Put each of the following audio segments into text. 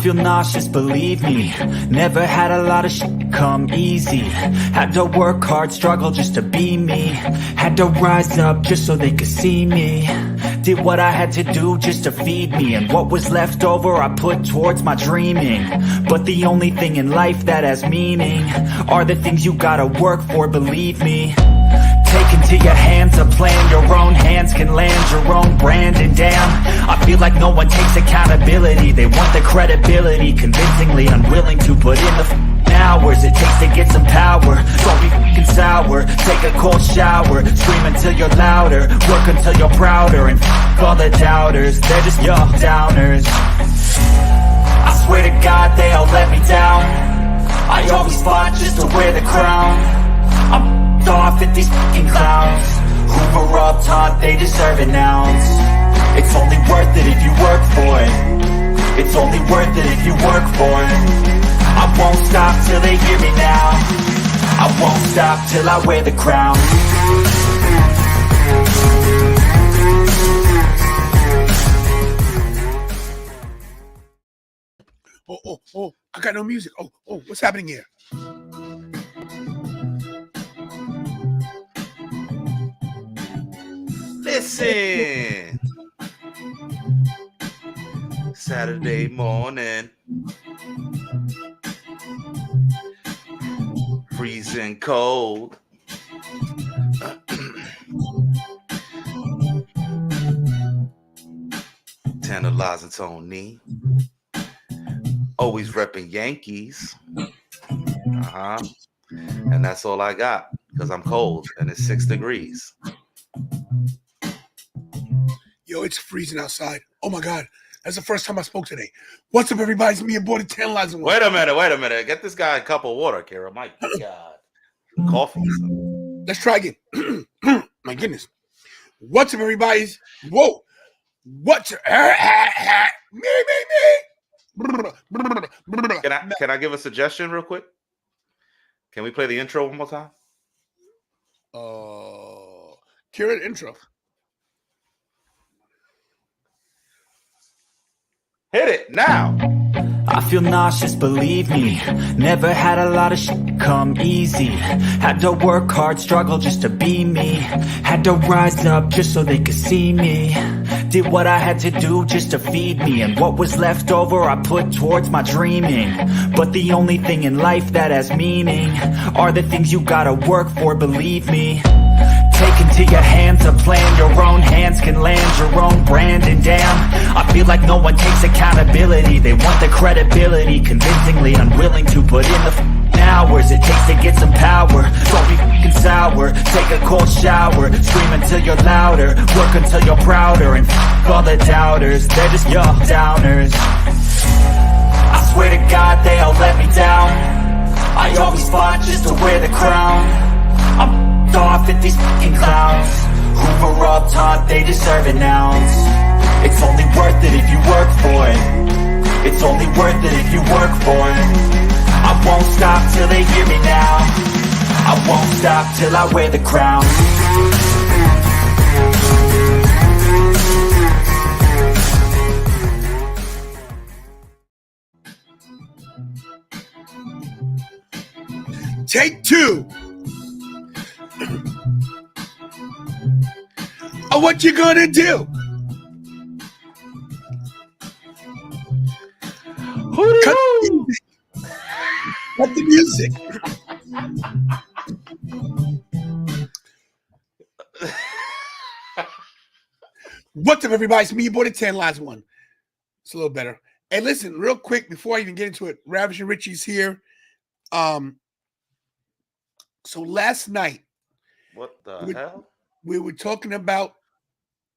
feel nauseous, believe me. Never had a lot of shit come easy. Had to work hard, struggle just to be me. Had to rise up just so they could see me. Did what I had to do just to feed me. And what was left over I put towards my dreaming. But the only thing in life that has meaning are the things you gotta work for, believe me. Take into your hands a plan, your own hands can land your own brand. And damn, I feel like no one takes accountability. They want the credibility, convincingly unwilling to put in the hours it takes to get some power. Don't be f***ing sour, take a cold shower. Scream until you're louder, work until you're prouder. And f*** all the doubters, they're just your downers. I swear to God they all let me down. I always fought just to wear the crown. I'm off at these fucking clowns who were all taught they deserve an ounce. It's only worth it if you work for it. It's only worth it if you work for it. I won't stop till they hear me now. I won't stop till I wear the crown. Oh, I got no music. Oh, what's happening here? Listen, Saturday morning, freezing cold. Tantalizing Tony, always repping Yankees. And that's all I got because I'm cold and it's 6 degrees. Yo, it's freezing outside. Oh my God. That's the first time I spoke today. What's up, everybody? It's me, your boy, the Tantalizing One. Wait a minute. Get this guy a cup of water, Kara. My God. Coffee. Let's try again. My goodness. What's up, everybody? Whoa. What's up? Me. Can I give a suggestion real quick? Can we play the intro one more time? Kira, intro. Hit it now. I feel nauseous, believe me. Never had a lot of shit come easy. Had to work hard, struggle just to be me. Had to rise up just so they could see me. Did what I had to do just to feed me. And what was left over I put towards my dreaming. But the only thing in life that has meaning are the things you gotta work for, believe me. Take into your hands a plan, your own hands can land your own brand. And damn, I feel like no one takes accountability. They want the credibility, convincingly unwilling to put in the hours it takes to get some power. Don't be f***ing sour, take a cold shower. Scream until you're louder, work until you're prouder. And f*** all the doubters, they're just your downers. I swear to God they all let me down. I always fought just to wear the crown. I'm off at these fucking clowns who were all taught they deserve an ounce. It's only worth it if you work for it. It's only worth it if you work for it. I won't stop till they hear me now. I won't stop till I wear the crown. Take two. Oh, what you gonna do? Cut the music. What's up, everybody? It's me, your boy, the Tantalizing One. It's a little better. Hey, listen, real quick before I even get into it, Ravishing Richie's here. So last night, What the hell? We were talking about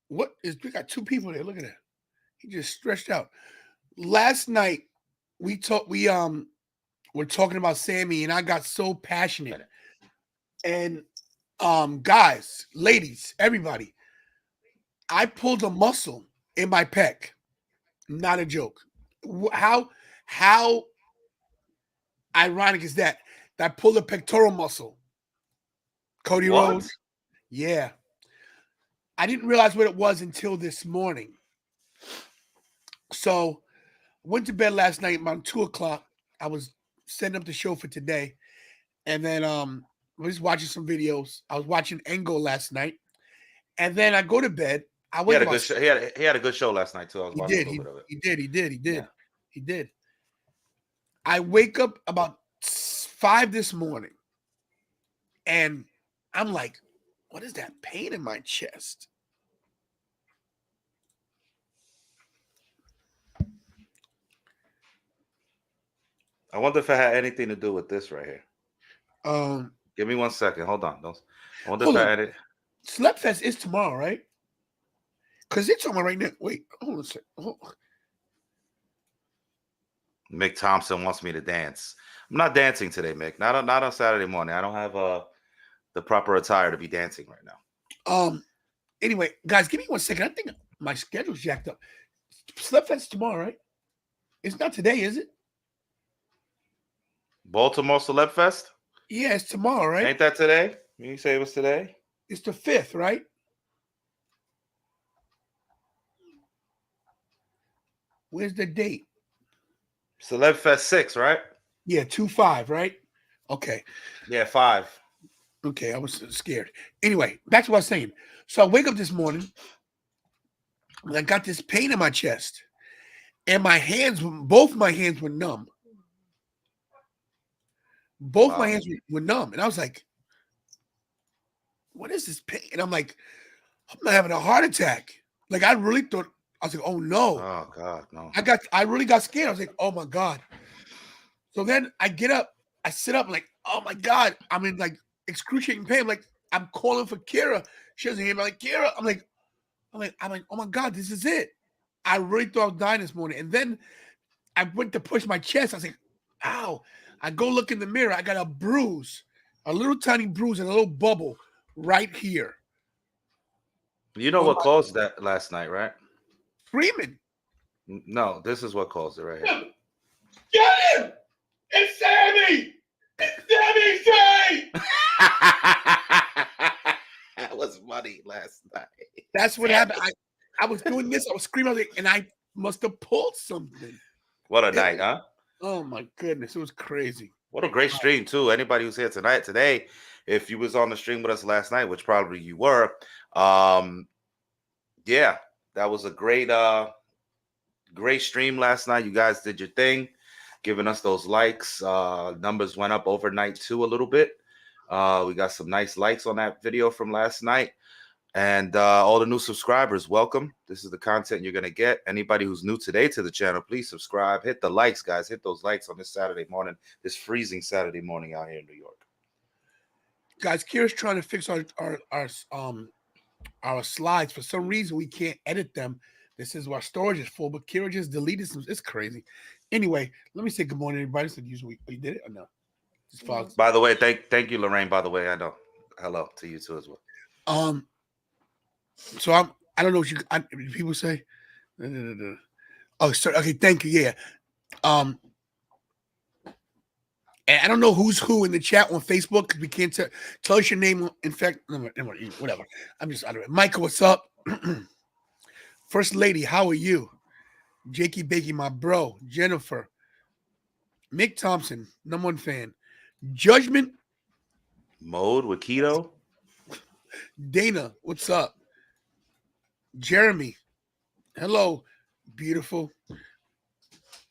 we got two people there. Look at that. He just stretched out. Last night we're talking about Sami, and I got so passionate. And guys, ladies, everybody, I pulled a muscle in my pec. Not a joke. How ironic is that? That I pulled a pectoral muscle. Cody Rhodes. Yeah. I didn't realize what it was until this morning. So Went to bed last night around 2:00. I was setting up the show for today, and then I was watching some videos. I was watching Angle last night, and then I go to bed. I He wake had a up. good show. He had a good show last night too. I was He watching a did. little bit of it. He Yeah. did. I wake up about 5 this morning, and I'm like, "What is that pain in my chest?" I wonder if it had anything to do with this right here. Um, Give me 1 second. Hold on. I wonder hold if I on. had it. Slapfest is tomorrow, right? Because they're talking about right now. Wait, hold on a second. Mick Thompson wants me to dance. I'm not dancing today, Mick. Not on Saturday morning. I don't have the proper attire to be dancing right now. Anyway, guys, give me 1 second. I think my schedule's jacked up. Slapfest tomorrow, right? It's not today, is it? Baltimore Celeb Fest? Yeah, it's tomorrow, right? Ain't that today? You say it was today? It's the 5th, right? Where's the date? Celeb Fest 6, right? Yeah, 2/5, right? Okay. Yeah, 5. Okay, I was scared. Anyway, back to what I was saying. So I wake up this morning, and I got this pain in my chest, and both my hands were numb. Both my hands were numb, and I was like, "What is this pain?" And I'm like, "I'm not having a heart attack." Like I really thought. I was like, "Oh no!" Oh God, no! I really got scared. I was like, "Oh my God!" So then I get up, I sit up, like, "Oh my God!" I'm in like excruciating pain. I'm calling for Kira. She doesn't hear me. I'm like, "Kira!" I'm like, "Oh my God, this is it." I really thought I was dying this morning. And then I went to push my chest. I was like, "Ow!" I go look in the mirror. I got a bruise, a little tiny bruise and a little bubble right here. You know what caused that last night, right? Screaming. No, this is what caused it right here. Get him! It's Sammy! It's Sami Zayn! That was funny last night. That's what happened. I was doing this. I was screaming, and I must have pulled something. What a night, huh? Oh my goodness, it was crazy. What a great stream too. Anybody who's here today, if you was on the stream with us last night, which probably you were, yeah, that was a great stream last night. You guys did your thing, giving us those likes. Numbers went up overnight too a little bit. We got some nice likes on that video from last night. And all the new subscribers, welcome. This is the content you're going to get. Anybody who's new today to the channel, please subscribe. Hit the likes, guys. Hit those likes on this Saturday morning, this freezing Saturday morning out here in New York. Guys, Kira's trying to fix our slides. For some reason, we can't edit them. This is where storage is full, but Kira just deleted some. It's crazy. Anyway, let me say good morning, everybody. So usually you did it or no? Just by the way, thank you, Lorraine. By the way, I know. Hello to you too as well. So I don't know what people say. Oh, sorry. Okay, thank you. Yeah. And I don't know who's who in the chat on Facebook because we can't tell us your name. In fact, whatever. I'm just out of it. Michael, what's up? First Lady, how are you? Jakey Bakey, my bro. Jennifer. Mick Thompson, #1 fan. Judgment Mode with Keto. Dana, what's up? Jeremy, hello, beautiful.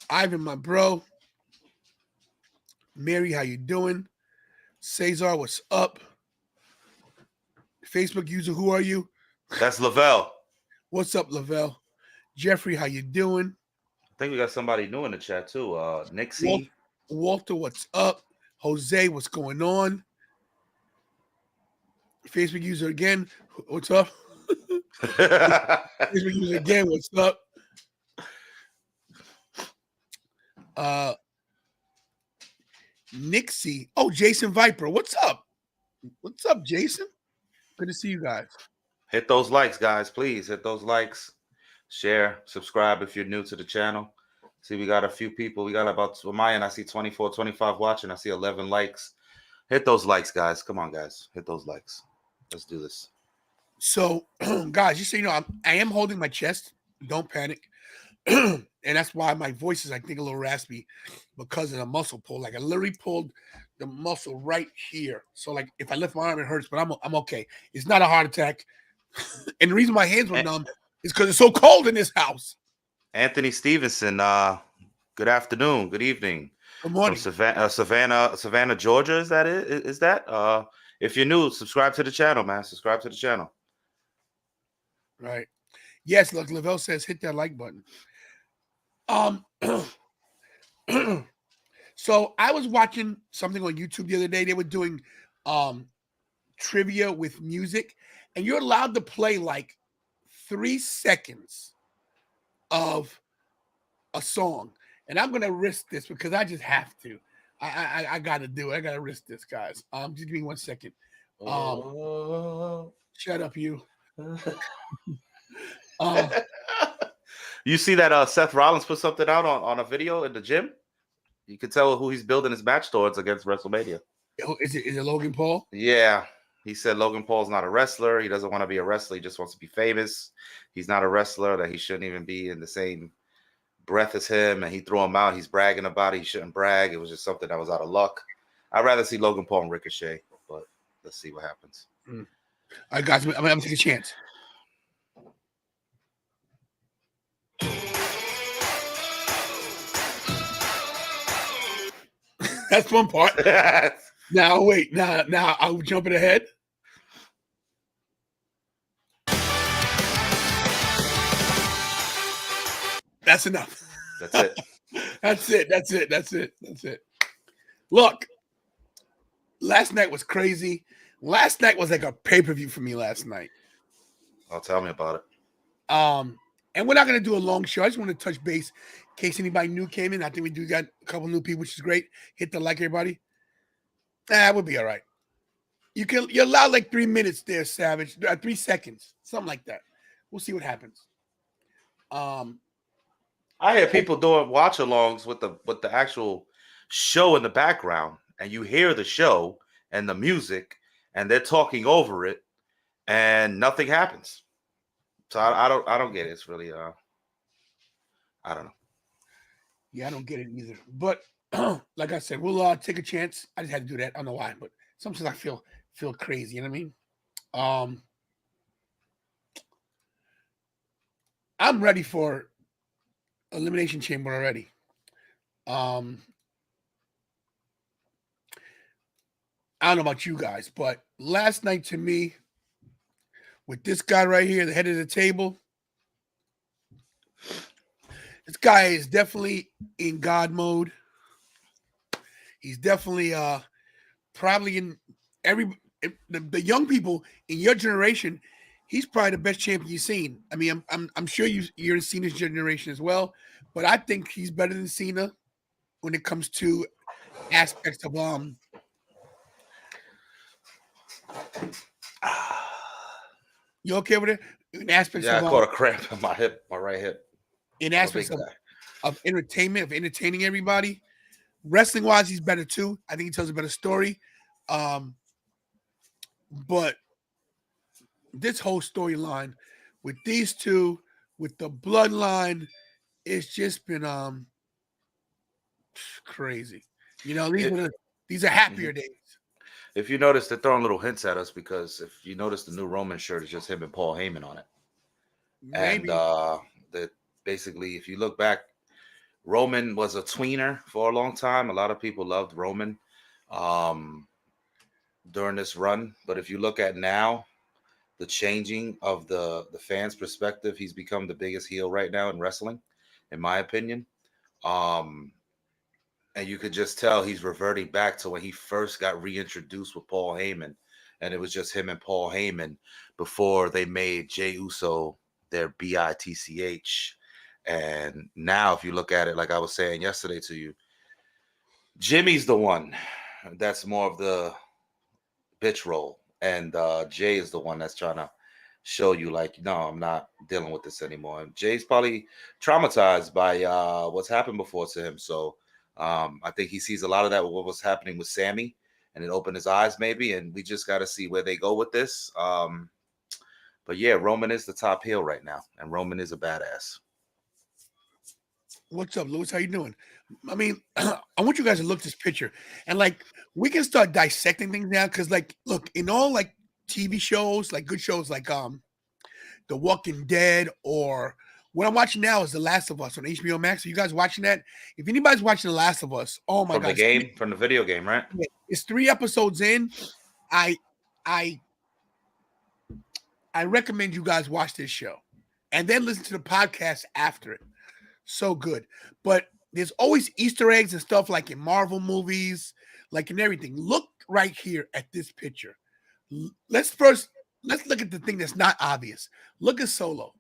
Ivan, my bro. Mary, how you doing? Cesar, what's up? Facebook user, who are you? That's Lavelle. What's up, Lavelle? Jeffrey, how you doing? I think we got somebody new in the chat too. Nixie. Walter, what's up? Jose, what's going on? Facebook user again, what's up? Facebook user again, what's up? Nixie. Oh, Jason Viper, what's up? What's up, Jason? Good to see you guys. Hit those likes, guys. Please hit those likes. Share, subscribe if you're new to the channel. See, we got a few people. We got about, on my end, I see 24, 25 watching. I see 11 likes. Hit those likes, guys. Come on, guys. Hit those likes. Let's do this. So, guys, just so you know, I am holding my chest. Don't panic. and that's why my voice is, I think, a little raspy because of the muscle pull. Like I literally pulled the muscle right here. So like if I lift my arm, it hurts, but I'm okay. It's not a heart attack. And the reason my hands were numb is because it's so cold in this house. Anthony Stevenson, good afternoon, good evening. Good From morning. Savannah, Georgia. Is that it? Is that? If you're new, subscribe to the channel, man. Subscribe to the channel. Right. Yes, look, Lavelle says hit that like button. So I was watching something on YouTube the other day. They were doing trivia with music, and you're allowed to play like 3 seconds of a song. And I'm gonna risk this because I just have to. I gotta do it. I gotta risk this, guys. Just give me 1 second. Shut up, you. You see that Seth Rollins put something out on a video in the gym? You can tell who he's building his match towards against WrestleMania. Is it Logan Paul? Yeah. He said Logan Paul's not a wrestler. He doesn't want to be a wrestler. He just wants to be famous. He's not a wrestler, that he shouldn't even be in the same breath as him. And he threw him out. He's bragging about it. He shouldn't brag. It was just something that was out of luck. I'd rather see Logan Paul and Ricochet, but let's see what happens. All right, guys, I'm going to take a chance. That's one part. Now, wait. Now I'll jump it ahead. That's enough. That's it. That's it. Look, last night was crazy. Last night was like a pay-per-view for me last night. Oh, tell me about it. And we're not going to do a long show. I just want to touch base in case anybody new came in. I think we do got a couple new people, which is great. Hit the like, everybody. We'll be all right. You're allowed like 3 minutes there, Savage. 3 seconds, something like that. We'll see what happens. I hear people doing watch-alongs with the actual show in the background, and you hear the show and the music, and they're talking over it, and nothing happens. So I don't get it. It's really I don't know. Yeah, I don't get it either. But like I said, we'll take a chance. I just had to do that. I don't know why, but sometimes I feel crazy. You know what I mean? I'm ready for Elimination Chamber already. I don't know about you guys, but last night to me, with this guy right here, the head of the table, this guy is definitely in God mode. He's definitely probably in the young people in your generation. He's probably the best champion you've seen. I mean, I'm sure you're in Cena's generation as well, but I think he's better than Cena when it comes to aspects of You okay with it? In aspects Yeah, of I caught a cramp in my hip, my right hip. in aspects of entertainment, of entertaining everybody. Wrestling wise, he's better too. I think he tells a better story. But this whole storyline with these two, with the bloodline, it's just been crazy. You know, these are happier days. If you notice, they're throwing little hints at us because if you notice, the new Roman shirt is just him and Paul Heyman on it. Maybe. And that basically, if you look back, Roman was a tweener for a long time. A lot of people loved Roman during this run. But if you look at now, the changing of the fans' perspective, he's become the biggest heel right now in wrestling, in my opinion. And you could just tell he's reverting back to when he first got reintroduced with Paul Heyman. And it was just him and Paul Heyman before they made Jey Uso their BITCH. And now, if you look at it, like I was saying yesterday to you, Jimmy's the one that's more of the bitch role. And Jay is the one that's trying to show you, like, no, I'm not dealing with this anymore. And Jay's probably traumatized by what's happened before to him. So I think he sees a lot of that with what was happening with Sammy, and it opened his eyes maybe. And we just got to see where they go with this. But yeah, Roman is the top heel right now, and Roman is a badass. What's up, Louis? How you doing? I mean, I want you guys to look at this picture and like we can start dissecting things now because like look in all like TV shows, like good shows like The Walking Dead or what I'm watching now is The Last of Us on HBO Max. Are you guys watching that? If anybody's watching The Last of Us, oh my From god, the game, from the video game, right? it's 3 episodes in. I I I recommend you guys watch this show and then listen to the podcast after it. So good. But there's always Easter eggs and stuff like in Marvel movies, like in everything. Look right here at this picture. Let's look at the thing that's not obvious. Look at Solo.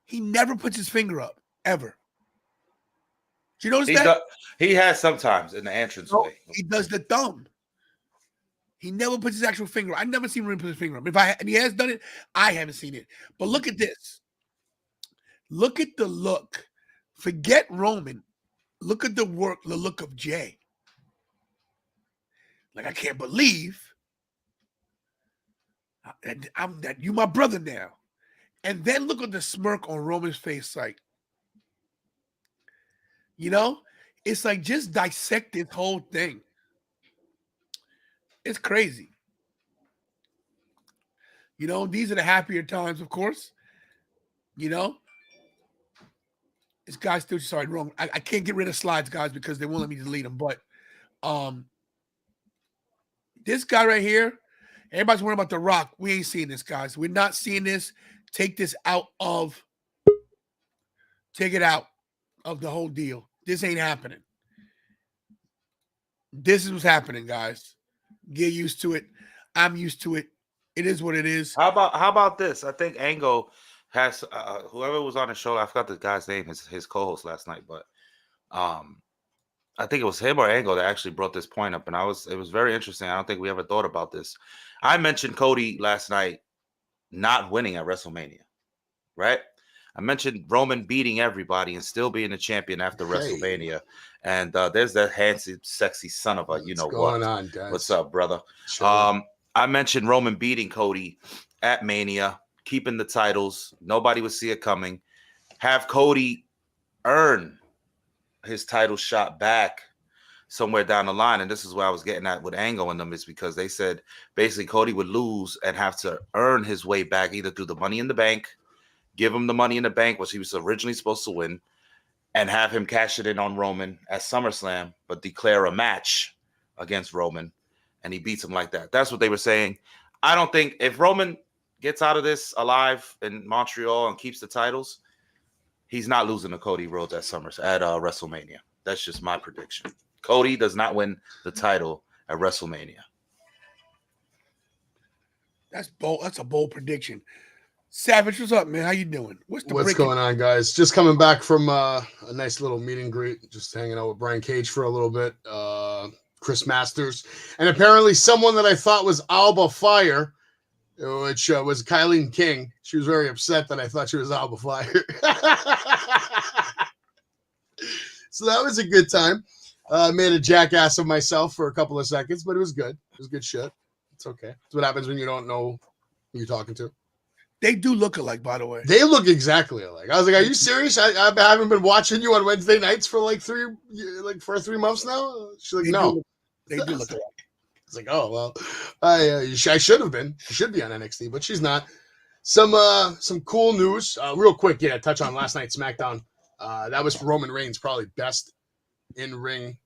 He never puts his finger up, ever. Do you notice that? He has sometimes in the entrance way. He does the thumb. He never puts his actual finger up. I've never seen him put his finger up. And he has done it, I haven't seen it. But look at this. Look at the look. Forget Roman. Look at the look of Jay. Like, I can't believe that you my brother now. And then look at the smirk on Roman's face. Like, you know, it's like just dissect this whole thing. It's crazy. You know, these are the happier times, of course. You know, this guy's still sorry, wrong. I can't get rid of slides, guys, because they won't let me delete them. But this guy right here, everybody's worrying about The Rock. We ain't seeing this, guys. We're not seeing this. Take it out of the whole deal. This ain't happening. This is what's happening, guys. Get used to it. I'm used to it. It is what it is. How about this? I think Angle has whoever was on the show. I forgot the guy's name. His co-host last night, but I think it was him or Angle that actually brought this point up, and it was very interesting. I don't think we ever thought about this. I mentioned Cody last night not winning at WrestleMania, right? I mentioned Roman beating everybody and still being the champion after WrestleMania. And there's that handsome, sexy son of a, you know what? What's going on, guys? What's up, brother? Sure. I mentioned Roman beating Cody at Mania, keeping the titles. Nobody would see it coming. Have Cody earn his title shot back somewhere down the line. And this is where I was getting at with Angle and them, is because they said basically Cody would lose and have to earn his way back either through the Money in the Bank, give him the Money in the Bank, which he was originally supposed to win, and have him cash it in on Roman at SummerSlam, but declare a match against Roman, and he beats him like that. That's what they were saying. I don't think if Roman gets out of this alive in Montreal and keeps the titles, he's not losing to Cody Rhodes at WrestleMania. That's just my prediction. Cody does not win the title at WrestleMania. That's bold. That's a bold prediction. Savage, what's up, man? How you doing? What's going on, guys? Just coming back from a nice little meet and greet, just hanging out with Brian Cage for a little bit, Chris Masters, and apparently someone that I thought was Alba Fire, which was Kylie King. She was very upset that I thought she was Alba Fire. So that was a good time. Made a jackass of myself for a couple of seconds, but it was good. It was good shit. It's okay. It's what happens when you don't know who you're talking to. They do look alike, by the way. They look exactly alike. I was like, "Are you serious? I haven't been watching you on Wednesday nights for like 3 months now." She's like, "No, they do look alike." It's like, "Oh well, I should have been. She should be on NXT, but she's not." Some cool news, real quick. Yeah, touch on last night's SmackDown. That was Roman Reigns' probably best in-ring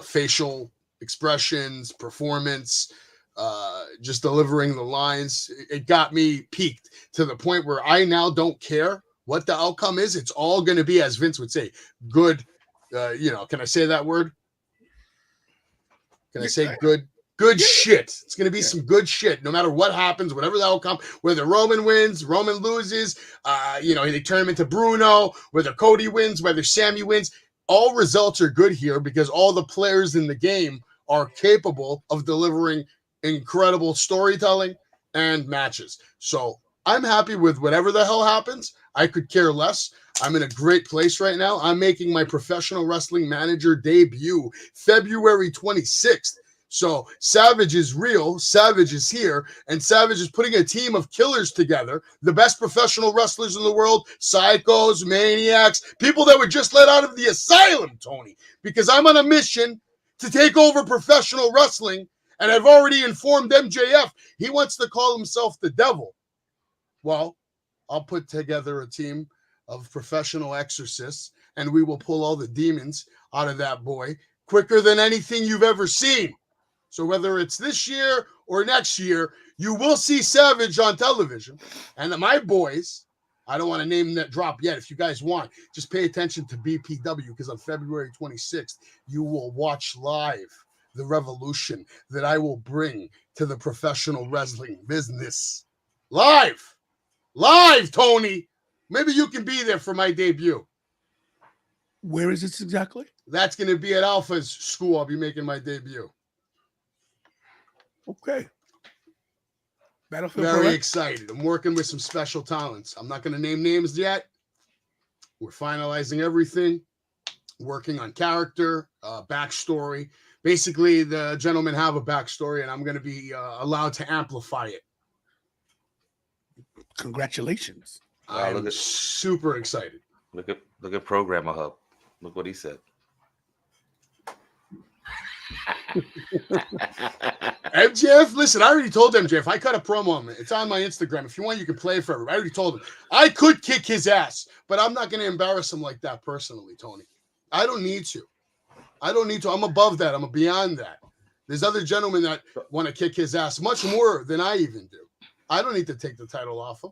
facial expressions, performance. Just delivering the lines. It got me peaked to the point where I now don't care what the outcome is. It's all going to be, as Vince would say, good. Can I say that word? Can I say good? Good shit. It's going to be some good shit, no matter what happens, whatever the outcome, whether Roman wins, Roman loses, they turn him into Bruno, whether Cody wins, whether Sami wins. All results are good here because all the players in the game are capable of delivering incredible storytelling and matches. So I'm happy with whatever the hell happens. I could care less. I'm in a great place right now. I'm making my professional wrestling manager debut February 26th. So Savage is real, Savage is here, and Savage is putting a team of killers together, the best professional wrestlers in the world, psychos, maniacs, people that were just let out of the asylum, Tony, because I'm on a mission to take over professional wrestling, and I've already informed MJF he wants to call himself the devil. Well, I'll put together a team of professional exorcists, and we will pull all the demons out of that boy quicker than anything you've ever seen. So whether it's this year or next year, you will see Savage on television. And my boys, I don't want to name that drop yet. If you guys want, just pay attention to BPW, because on February 26th, you will watch live the revolution that I will bring to the professional wrestling business. Live, Tony. Maybe you can be there for my debut. Where is this exactly? That's going to be at Alpha's school. I'll be making my debut. Okay. Battlefield Very Pro excited. I'm working with some special talents. I'm not going to name names yet. We're finalizing everything, working on character, backstory. Basically, the gentlemen have a backstory, and I'm going to be allowed to amplify it. Congratulations. Wow, I'm super excited. Look at Programmer Hub. Look what he said. MJF, listen, I already told MJF. I cut a promo on it. It's on my Instagram. If you want, you can play it for everybody. I already told him. I could kick his ass, but I'm not going to embarrass him like that personally, Tony. I don't need to. I'm above that. I'm beyond that. There's other gentlemen that want to kick his ass much more than I even do. I don't need to take the title off him.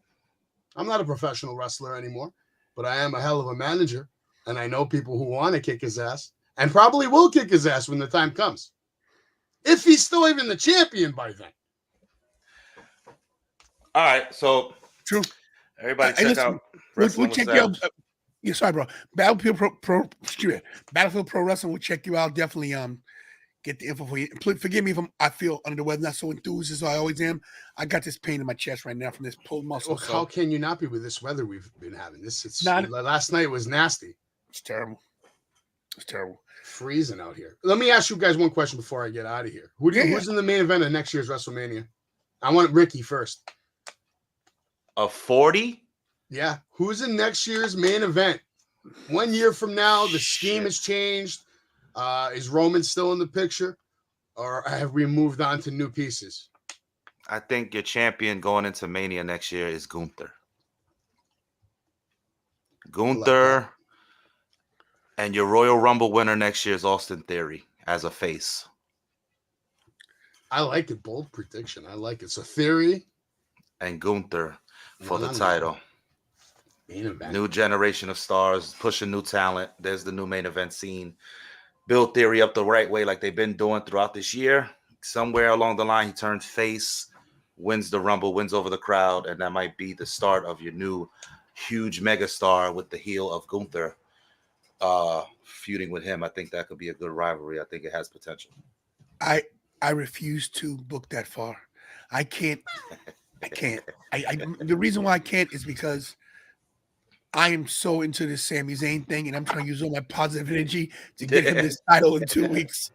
I'm not a professional wrestler anymore, but I am a hell of a manager, and I know people who want to kick his ass and probably will kick his ass when the time comes. If he's still even the champion by then. All right, so True. everybody check listen, out. We'll check you out. Yeah, sorry, bro. Battlefield Pro Wrestling will check you out. Definitely get the info for you. Forgive me if I feel under the weather, not so enthused as I always am. I got this pain in my chest right now from this pulled muscle. Well, how can you not be with this weather we've been having? Last night was nasty. It's terrible. It's terrible. Freezing out here. Let me ask you guys one question before I get out of here. Who's in the main event of next year's WrestleMania? I want Ricky first. A 40? Yeah. Who's in next year's main event? 1 year from now, the scheme has changed. Is Roman still in the picture? Or have we moved on to new pieces? I think your champion going into Mania next year is Gunther. Gunther. And your Royal Rumble winner next year is Austin Theory as a face. I like it. Bold prediction. I like it. So Theory. And Gunther for the title. Main event. New generation of stars, pushing new talent. There's the new main event scene. Build Theory up the right way like they've been doing throughout this year. Somewhere along the line, he turns face, wins the Rumble, wins over the crowd, and that might be the start of your new huge megastar with the heel of Gunther. Feuding with him. I think that could be a good rivalry. I think it has potential. I refuse to book that far. I can't. The reason why I can't is because I am so into this Sami Zayn thing, and I'm trying to use all my positive energy to get him this title in 2 weeks.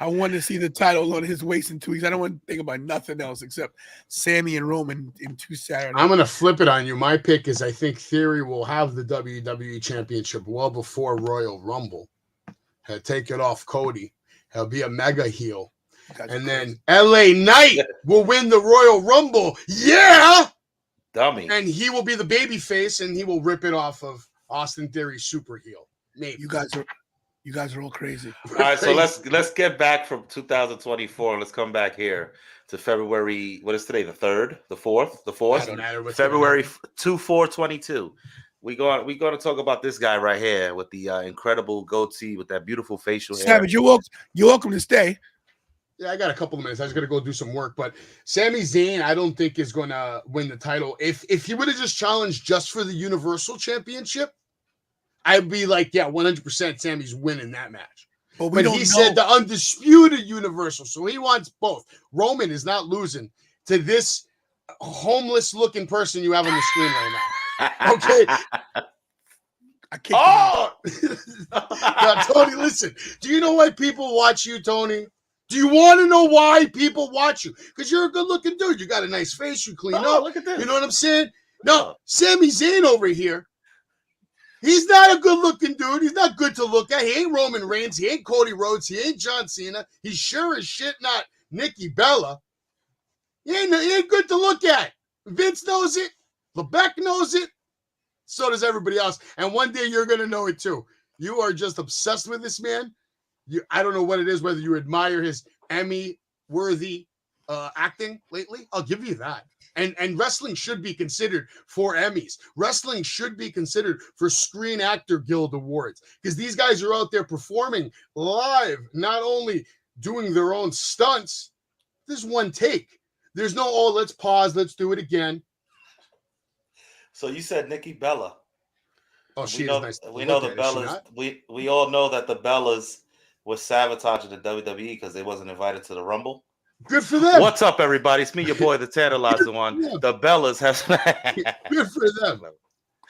I want to see the title on his waist in 2 weeks. I don't want to think about nothing else except Sami and Roman in 2 Saturdays. I'm going to flip it on you. My pick is I think Theory will have the WWE Championship well before Royal Rumble. He'll take it off Cody. He'll be a mega heel. And then LA Knight will win the Royal Rumble. Yeah! Dummy. And he will be the baby face, and he will rip it off of Austin Theory's super heel. Maybe. You guys are all crazy. All right, so let's get back from 2024. Let's come back here to February. What is today? The 3rd, the 4th, the 4th. Doesn't matter what's February 2/4/22. We're going to talk about this guy right here with the incredible goatee with that beautiful facial hair. Savage, you're welcome to stay. Yeah, I got a couple of minutes. I was going to go do some work, but Sami Zayn, I don't think is going to win the title. If he would have just challenged just for the Universal Championship, I'd be like, yeah, 100% Sami's winning that match. But he said the undisputed Universal, so he wants both. Roman is not losing to this homeless-looking person you have on the screen right now. Okay. I can't. Now, Tony, listen. Do you know why people watch you, Tony? Do you want to know why people watch you? Because you're a good-looking dude. You got a nice face. You clean up. Look at this. You know what I'm saying? No, Sami Zayn over here. He's not a good-looking dude. He's not good to look at. He ain't Roman Reigns. He ain't Cody Rhodes. He ain't John Cena. He's sure as shit not Nikki Bella. He ain't good to look at. Vince knows it. LeBeck knows it. So does everybody else. And one day you're going to know it too. You are just obsessed with this man. I don't know what it is, whether you admire his Emmy-worthy acting lately. I'll give you that. And wrestling should be considered for Emmys. Wrestling should be considered for Screen Actor Guild Awards because these guys are out there performing live, not only doing their own stunts. There's one take. There's no, oh, let's pause, let's do it again. So you said Nikki Bella. Oh, she is nice. We know the Bellas. We all know that the Bellas was sabotaging the WWE because they wasn't invited to the Rumble. Good for them. What's up, everybody? It's me, your boy, the Tantalizer one. The Bellas has. Good for them.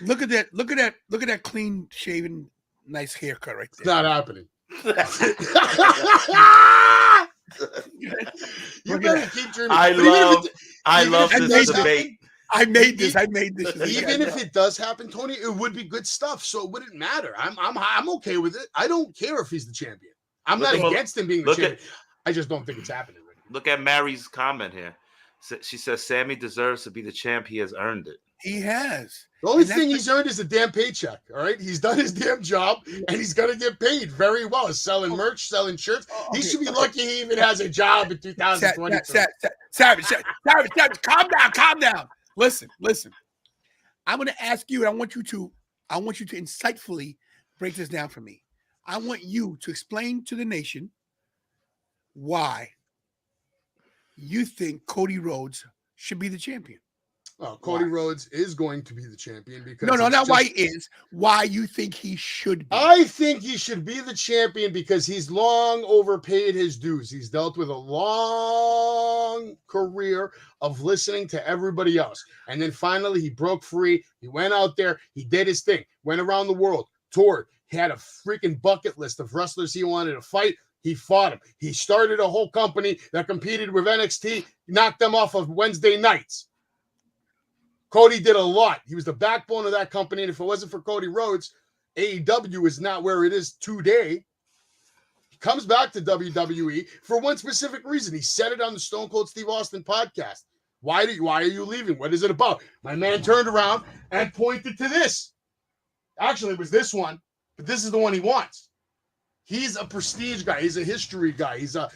Look at that! Look at that clean shaven, nice haircut right there. It's not happening. You better keep dreaming. I love this debate. I made this. Even if it does happen, Tony, it would be good stuff. So it wouldn't matter. I'm okay with it. I don't care if he's the champion. I'm not against him being the champion. I just don't think it's happening. Look at Mary's comment here. She says Sami deserves to be the champ. He has earned it. He has. The only thing he's earned is a damn paycheck. All right, he's done his damn job, and he's gonna get paid very well. Selling merch, selling shirts. He should be lucky he even has a job in 2022. Savage, calm down. Listen. I'm gonna ask you, and I want you to insightfully break this down for me. I want you to explain to the nation why you think Cody Rhodes should be the champion. Well, Cody Rhodes is going to be the champion because not why he is. Why you think he should be? I think he should be the champion because he's long overpaid his dues. He's dealt with a long career of listening to everybody else. And then finally he broke free. He went out there. He did his thing. Went around the world. Toured. He had a freaking bucket list of wrestlers he wanted to fight. He fought him. He started a whole company that competed with NXT, knocked them off of Wednesday nights. Cody did a lot. He was the backbone of that company. And if it wasn't for Cody Rhodes, AEW is not where it is today. He comes back to WWE for one specific reason. He said it on the Stone Cold Steve Austin podcast. Why are you leaving? What is it about? My man turned around and pointed to this. Actually, it was this one, but this is the one he wants. He's a prestige guy. He's a history guy. He's a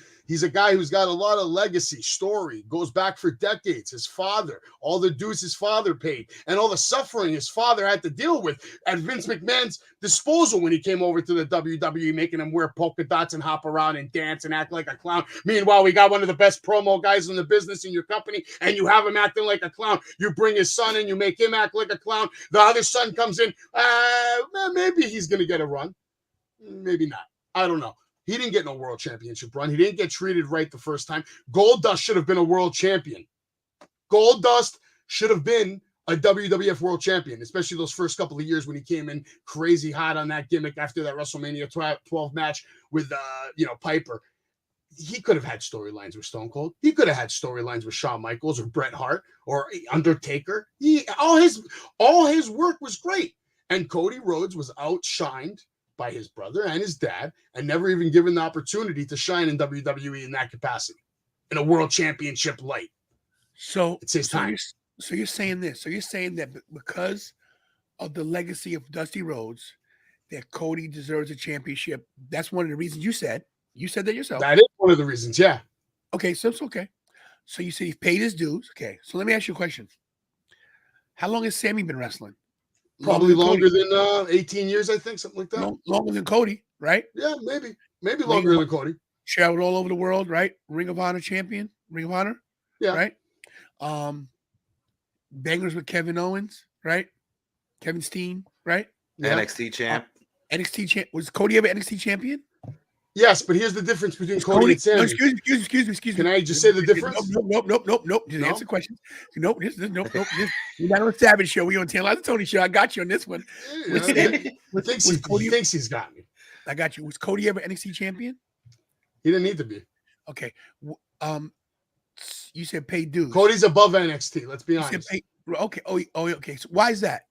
guy who's got a lot of legacy, story, goes back for decades. His father, all the dues his father paid, and all the suffering his father had to deal with at Vince McMahon's disposal when he came over to the WWE, making him wear polka dots and hop around and dance and act like a clown. Meanwhile, we got one of the best promo guys in the business in your company, and you have him acting like a clown. You bring his son in, you make him act like a clown. The other son comes in. Maybe he's going to get a run. Maybe not. I don't know. He didn't get no world championship run. He didn't get treated right the first time. Goldust should have been a world champion. Goldust should have been a WWF world champion, especially those first couple of years when he came in crazy hot on that gimmick after that WrestleMania 12 match with Piper. He could have had storylines with Stone Cold. He could have had storylines with Shawn Michaels or Bret Hart or Undertaker. All his work was great. And Cody Rhodes was outshined by his brother and his dad, and never even given the opportunity to shine in WWE in that capacity, in a world championship light. So it's his time. So you're saying this. So you're saying that because of the legacy of Dusty Rhodes, that Cody deserves a championship. That's one of the reasons you said. You said that yourself. That is one of the reasons, yeah. Okay, so it's okay. So you say he's paid his dues. Okay, so let me ask you a question. How long has Sami been wrestling? Probably longer than 18 years, I think, something like that. No, longer than Cody, right? Yeah, maybe longer than Cody. Traveled all over the world, right? Ring of Honor champion, Ring of Honor, yeah, right? Bangers with Kevin Owens, right? Kevin Steen, right? Yeah. NXT champ. NXT champ. Was Cody ever NXT champion? Yes, but here's the difference between Cody and Sami. No, excuse me. Can I just say the difference? Nope. Just answer the question. Nope. Nope. We're not on the Savage show. We're on Tantalizer Tony show. I got you on this one. He thinks he's got me. I got you. Was Cody ever NXT champion? He didn't need to be. Okay. You said pay dues. Cody's above NXT. Let's be You said honest. pay. Okay. Okay. So why is that?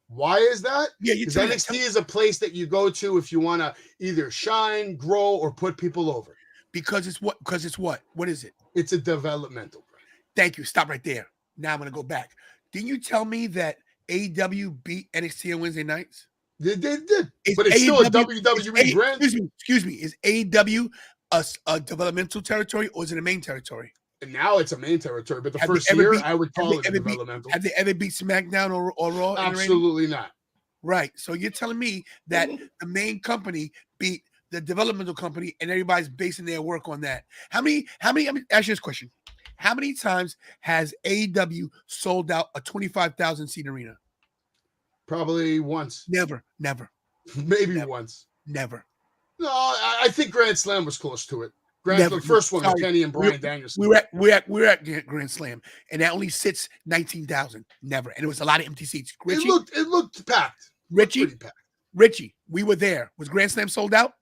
Why is that? Yeah, you Because tell me NXT is a place that you go to if you want to either shine, grow, or put people over. Because it's what? Because it's what? What is it? It's a developmental brand. Thank you. Stop right there. Now I'm gonna go back. Didn't you tell me that AEW beat NXT on Wednesday nights? They did, Is but it's still a WWE brand. Excuse me. Is AEW a developmental territory or is it a main territory? And now it's a main territory, but the Have first they ever year beat- I would call it Have they ever beat- developmental. Have they ever beat SmackDown or Raw? in the ratings? Absolutely not. Right. So you're telling me that the main company beat the developmental company and everybody's basing their work on that. How many, ask you this question. How many times has AEW sold out a 25,000 seat arena? Probably once. Never. Maybe Never. once. Never. No, I think Grand Slam was close to it. Never. The first one with Sorry. Kenny and Bryan Danielson. We're at Grand Slam, and that only sits 19,000. Never, and it was a lot of empty seats. Richie, It looked packed. Richie, Pretty packed. Richie, we were there. Was Grand Slam sold out?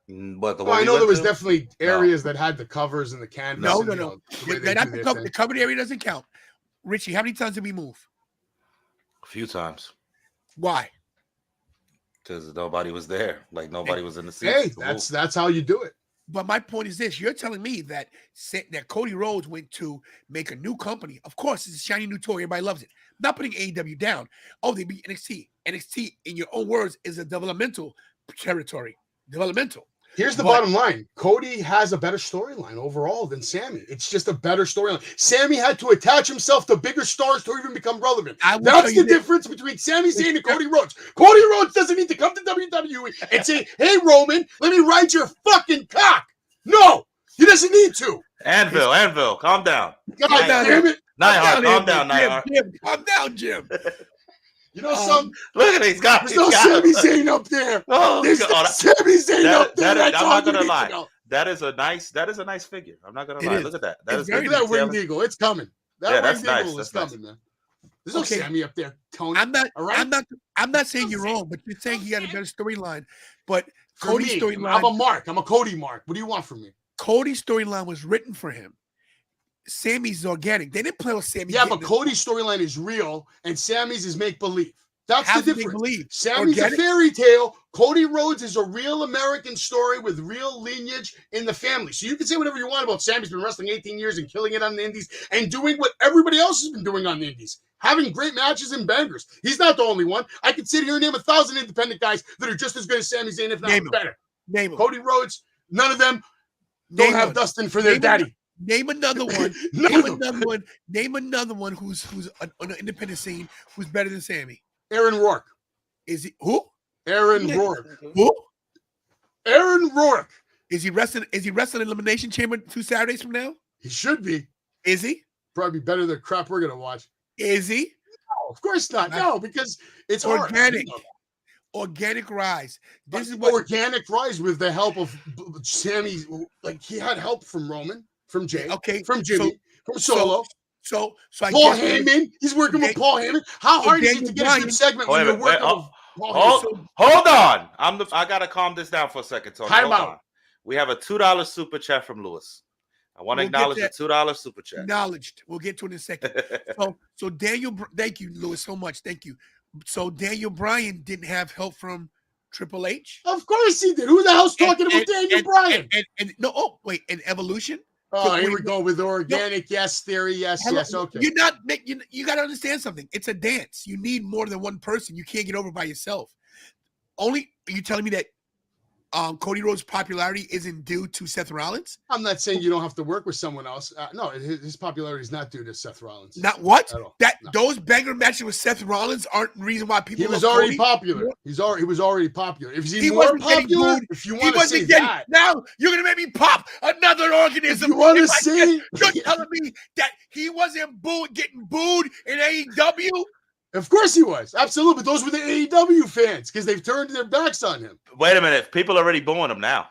But the Well, I know there was definitely areas that had the covers and the canvas. No. and, The covered area doesn't count. Richie, how many times did we move? a few times Why? because nobody was there. Like nobody was in the seat. Hey, that's how you do it. But my point is this: you're telling me that Cody Rhodes went to make a new company. Of course, it's a shiny new toy. Everybody loves it. Not putting AEW down. Oh, they beat NXT. NXT, in your own words, is a developmental territory. Developmental. Here's the bottom line. Cody has a better storyline overall than Sami. It's just a better storyline. Sami had to attach himself to bigger stars to even become relevant. That's the difference between Sami Zayn and Cody Rhodes. Cody Rhodes doesn't need to come to WWE and say, hey, Roman, let me ride your fucking cock. No, he doesn't need to. Anvil, calm down. God damn it. Nightheart, calm down, Nightheart. Jim, calm down, Jim. You know something? Look at these guys. There's no Sami Zayn up there. Oh, There's no Sami Zayn up there. I'm not gonna lie. That is a nice figure. I'm not gonna lie. Look at that. It's Look at that winged eagle. It's coming. That that's winged nice. eagle is That's coming, man. There's no Sami up there, Tony. I'm not saying you're wrong, but you're saying he had a better storyline. But Cody's storyline. I'm a Mark. I'm a Cody Mark. What do you want from me? Cody's storyline was written for him. Sami's organic. They didn't play with Sami. Yeah, but Cody's storyline is real, and Sami's is make believe. That's the difference. Sami's a fairy tale. Cody Rhodes is a real American story with real lineage in the family. So you can say whatever you want about Sami's been wrestling 18 years and killing it on the indies and doing what everybody else has been doing on the indies. Having great matches and bangers. He's not the only one. I could sit here and name 1,000 independent guys that are just as good as Sami Zayn, if not better. Name Cody Rhodes, none of them don't have Dustin for their daddy. Name another one. Name another one who's on an independent scene who's better than Sami. Aaron Rourke. Is he who? Aaron Rourke. Who? Aaron Rourke. Is he wrestling Elimination Chamber 2 Saturdays from now? He should be. Is he? Probably better than crap we're gonna watch. Is he? No, of course not. No, because it's organic. Hard. Organic rise. This is what organic rise with the help of Sami. Like he had help from Roman, from Jay, from Jimmy, from Solo. So Paul Heyman. He's working with Paul Heyman. How hard is it to get a good segment when you're working with Paul Heyman? Hold on. I gotta calm this down for a second, Tony. Time out. We have a $2 super chat from Lewis. I want to acknowledge the $2 super chat. Acknowledged. We'll get to it in a second. so Daniel, thank you, Lewis, so much. Thank you. So Daniel Bryan didn't have help from Triple H? Of course he did. Who the hell's talking about Daniel Bryan? And Evolution? Oh, here we go with the organic yes theory. Yes. Okay. You got to understand something. It's a dance. You need more than one person. You can't get over by yourself. Are you telling me that Cody Rhodes' popularity isn't due to Seth Rollins? I'm not saying you don't have to work with someone else. No, his popularity is not due to Seth Rollins. Not what? Those banger matches with Seth Rollins aren't the reason why people. He was already popular. He was already popular. If he more popular, if you want to say that, now you're gonna make me pop another organism. If you want to say you're telling me that he wasn't getting booed in AEW? Of course he was. Absolutely. But those were the AEW fans because they've turned their backs on him. Wait a minute. People are already booing him now.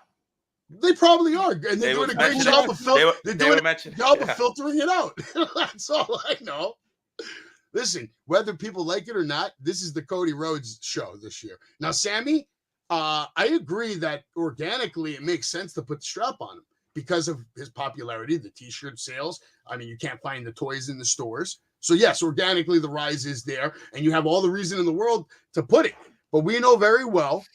They probably are. And they're doing a great job of filtering it out. That's all I know. Listen, whether people like it or not, this is the Cody Rhodes show this year. Now, Sami, I agree that organically it makes sense to put the strap on him. because of his popularity, the t-shirt sales. I mean, you can't find the toys in the stores. So yes, organically the rise is there, and you have all the reason in the world to put it. But we know very well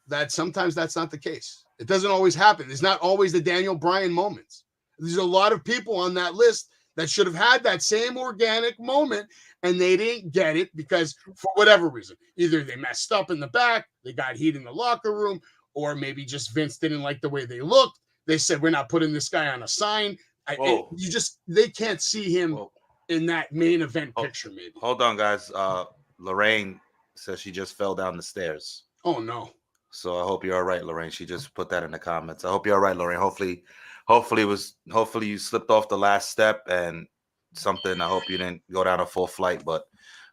that sometimes that's not the case. It doesn't always happen. It's not always the Daniel Bryan moments. There's a lot of people on that list that should have had that same organic moment, and they didn't get it because for whatever reason, either they messed up in the back, they got heat in the locker room, or maybe just Vince didn't like the way they looked. They said, we're not putting this guy on a sign. They can't see him in that main event picture, maybe. Hold on, guys. Lorraine says she just fell down the stairs. Oh, no. So I hope you're all right, Lorraine. She just put that in the comments. I hope you're all right, Lorraine. Hopefully you slipped off the last step and something. I hope you didn't go down a full flight, but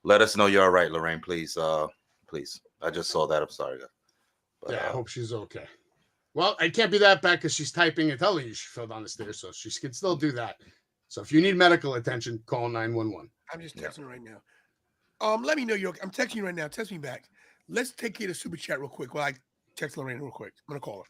let us know you're all right, Lorraine, please. Please. I just saw that. I'm sorry. But, I hope she's okay. Well, it can't be that bad because she's typing and telling you she fell down the stairs, so she can still do that. So if you need medical attention, call 911. I'm just texting her right now. Let me know you're okay. I'm texting you right now. Text me back. Let's take care of the super chat real quick while I text Lorraine real quick. I'm gonna call her.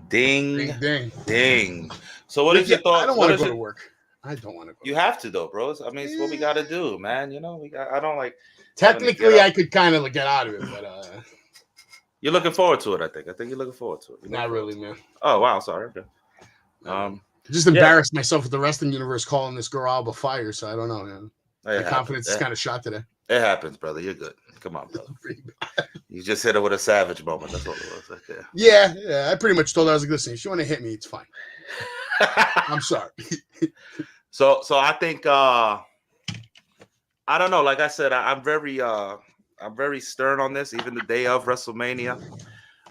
Ding, ding, ding. So what is your thought? I don't want to go to work. I don't want to go. You have to though, bros. I mean, it's what we got to do, man. You know, I don't like. Technically, I could kind of get out of it, but you're looking forward to it. I think you're looking forward to it. Not really, man. Oh wow, sorry. Okay. Just embarrassed myself with the wrestling universe calling this girl Alba Fire, so I don't know, man. My confidence is kind of shot today. It happens, brother. You're good. Come on, brother. You just hit her with a savage moment. That's what it was right there. Yeah. I pretty much told her, I was like, listen, if you want to hit me, it's fine. I'm sorry. So I think I don't know. Like I said, I'm very stern on this. Even the day of WrestleMania,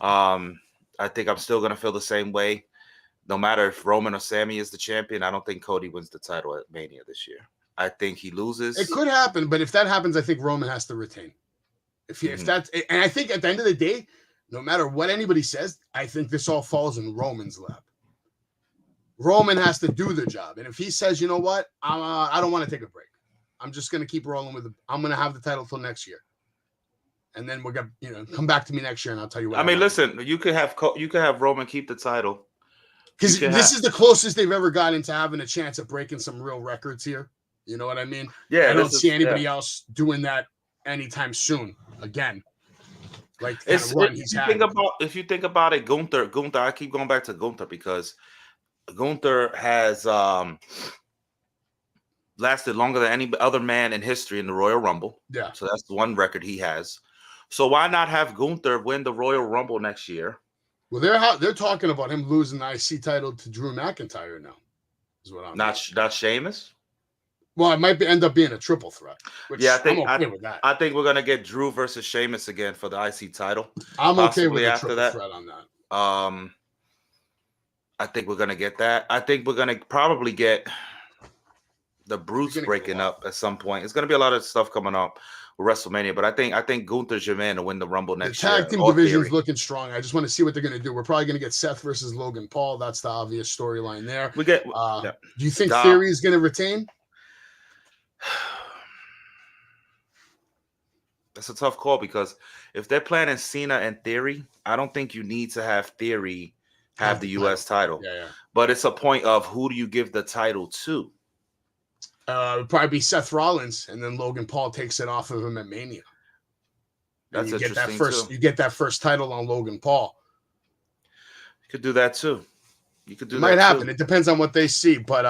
I think I'm still gonna feel the same way. No matter if Roman or Sami is the champion, I don't think Cody wins the title at Mania this year. I think he loses. It could happen, but if that happens, I think Roman has to retain. If that's, and I think at the end of the day, no matter what anybody says, I think this all falls in Roman's lap. Roman has to do the job, and if he says, you know what, I don't want to take a break. I'm just going to keep rolling with it. I'm going to have the title till next year, and then we're going to, come back to me next year, and I'll tell you what. I mean, listen, you could have Roman keep the title because this is the closest they've ever gotten to having a chance at breaking some real records here. You know what I mean? Yeah, I don't see anybody else doing that anytime soon. Again, like if you think about it, Gunther, I keep going back to Gunther because Gunther has lasted longer than any other man in history in the Royal Rumble. Yeah. So that's the one record he has. So why not have Gunther win the Royal Rumble next year? Well, they're talking about him losing the IC title to Drew McIntyre now. Is what I'm not Sheamus. Well, it might end up being a triple threat. Yeah, I'm okay with that. I think we're gonna get Drew versus Sheamus again for the IC title. I'm okay with a triple threat on that. I think we're gonna get that. I think we're gonna probably get the Brutes breaking up at some point. It's gonna be a lot of stuff coming up with WrestleMania, but I think Gunther's your man to win the Rumble next year. The tag team division is looking strong. I just want to see what they're gonna do. We're probably gonna get Seth versus Logan Paul. That's the obvious storyline there. We get. Do you think Theory is gonna retain? That's a tough call because if they're planning Cena and Theory, I don't think you need to have Theory have the U.S. title. Yeah. But it's a point of who do you give the title to? It would probably be Seth Rollins, and then Logan Paul takes it off of him at Mania. That's interesting too. You get that first title on Logan Paul. You could do that too. You could do that. Might happen. Too. It depends on what they see. But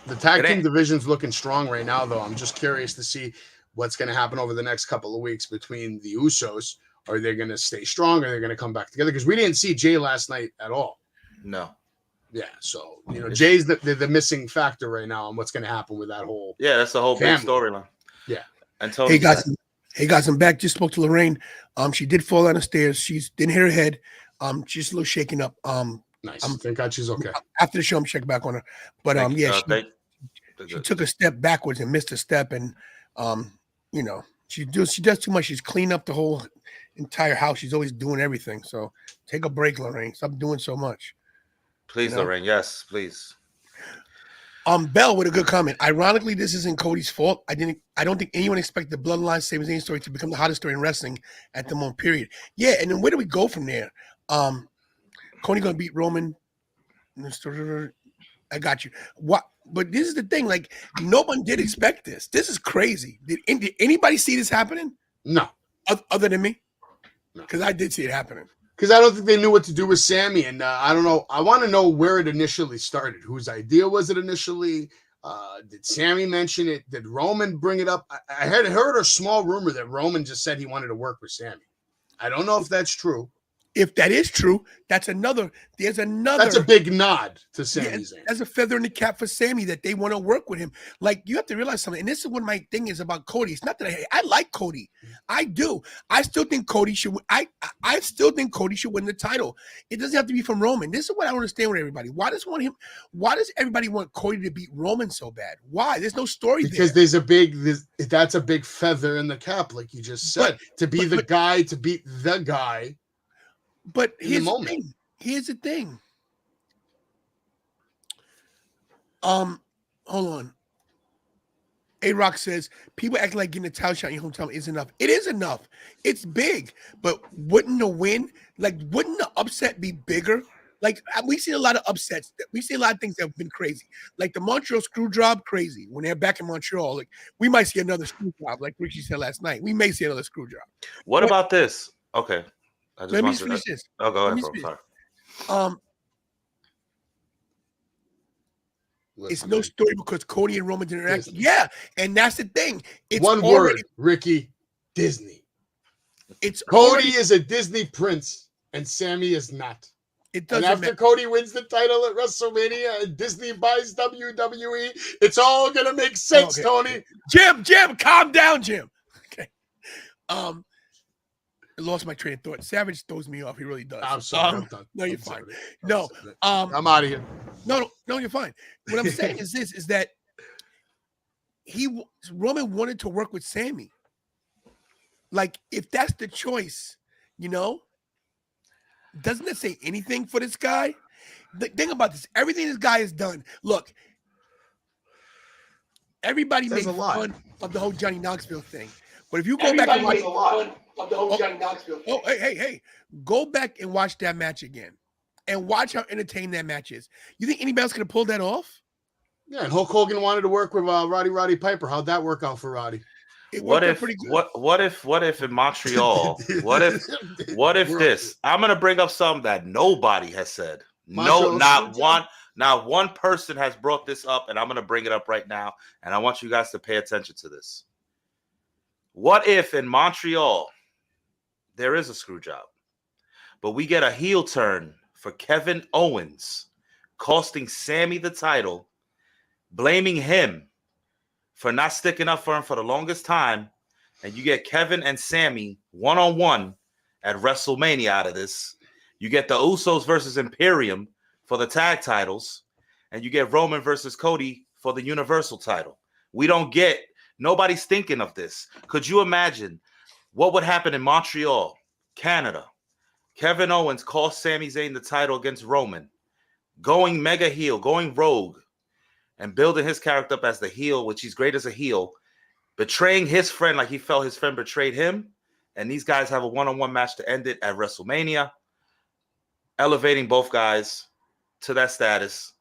the tag team division's looking strong right now, though. I'm just curious to see what's going to happen over the next couple of weeks between the Usos. Are they going to stay strong? Or are they going to come back together? Because we didn't see Jay last night at all. No. Yeah, so Jay's the missing factor right now on what's going to happen with that whole. Yeah, that's the whole big storyline. Yeah. And Tony hey guys, I'm back. Just spoke to Lorraine. She did fall down the stairs. She didn't hit her head. She's a little shaken up. Nice. Thank God she's okay. After the show, I'm checking back on her. But she took a step backwards and missed a step, and she does too much. She's cleaned up the whole entire house. She's always doing everything. So take a break, Lorraine. Stop doing so much. Please, You know? Lorraine. Yes, please. Bell with a good comment. Ironically, this isn't Cody's fault. I don't think anyone expected the Bloodline Sami Zayn story to become the hottest story in wrestling at the moment. Period. Yeah, and then where do we go from there? Cody gonna beat Roman. I got you. What? But this is the thing. Like, no one did expect this. This is crazy. Did anybody see this happening? No. Other than me? No. Because I did see it happening. Because I don't think they knew what to do with Sami, and I don't know. I want to know where it initially started. Whose idea was it initially? Did Sami mention it? Did Roman bring it up? I had heard a small rumor that Roman just said he wanted to work with Sami. I don't know if that's true. If that is true, that's another. There's another. That's a big nod to Sami Zayn. That's a feather in the cap for Sami that they want to work with him. Like, you have to realize something, and this is what my thing is about Cody. It's not that I like Cody. I do. I still think Cody should. I still think Cody should win the title. It doesn't have to be from Roman. This is what I don't understand with everybody. Why does everybody want Cody to beat Roman so bad? Why? There's no story because there. That's a big feather in the cap, like you just said. To be the guy to beat the guy. But here's the thing. Hold on. A-Rock says, people act like getting a title shot in your hometown is enough. It is enough. It's big. But wouldn't the upset be bigger? Like, we've seen a lot of upsets. We've seen a lot of things that have been crazy. Like the Montreal screw job, crazy. When they're back in Montreal, like, we might see another screw job, like Richie said last night. We may see another screw job. What about this? Okay. Let me just finish this. Oh, go ahead, bro. Sorry. It's no story because Cody and Roman didn't interact. Yeah, and that's the thing. It's one word, Ricky. Disney. Cody is a Disney prince, and Sami is not. It doesn't. And after matter. Cody wins the title at WrestleMania and Disney buys WWE, it's all gonna make sense, Tony. Jim, calm down, Jim. Okay. I lost my train of thought. Savage throws me off. He really does. I'm sorry. I'm done. No, you're fine. No, I'm out of here. No, you're fine. What I'm saying is this: is that Roman wanted to work with Sami. Like, if that's the choice, doesn't that say anything for this guy? Think about this. Everything this guy has done. Look, everybody makes fun of the whole Johnny Knoxville thing. But if you go back and watch hey, go back and watch that match again, and watch how entertaining that match is. You think anybody else could have pulled that off? Yeah, and Hulk Hogan wanted to work with Roddy Piper. How'd that work out for Roddy? What if in Montreal? what if this? I'm gonna bring up something that nobody has said. Not one person has brought this up, and I'm gonna bring it up right now. And I want you guys to pay attention to this. What if in Montreal there is a screw job, but we get a heel turn for Kevin Owens, costing Sami the title, blaming him for not sticking up for him for the longest time, and you get Kevin and Sami one-on-one at WrestleMania out of this. You get the Usos versus Imperium for the tag titles, and you get Roman versus Cody for the Universal title. Nobody's thinking of this. Could you imagine what would happen in Montreal, Canada? Kevin Owens cost Sami Zayn the title against Roman, going mega heel, going rogue, and building his character up as the heel, which he's great as a heel, betraying his friend like he felt his friend betrayed him, and these guys have a one-on-one match to end it at WrestleMania, elevating both guys to that status,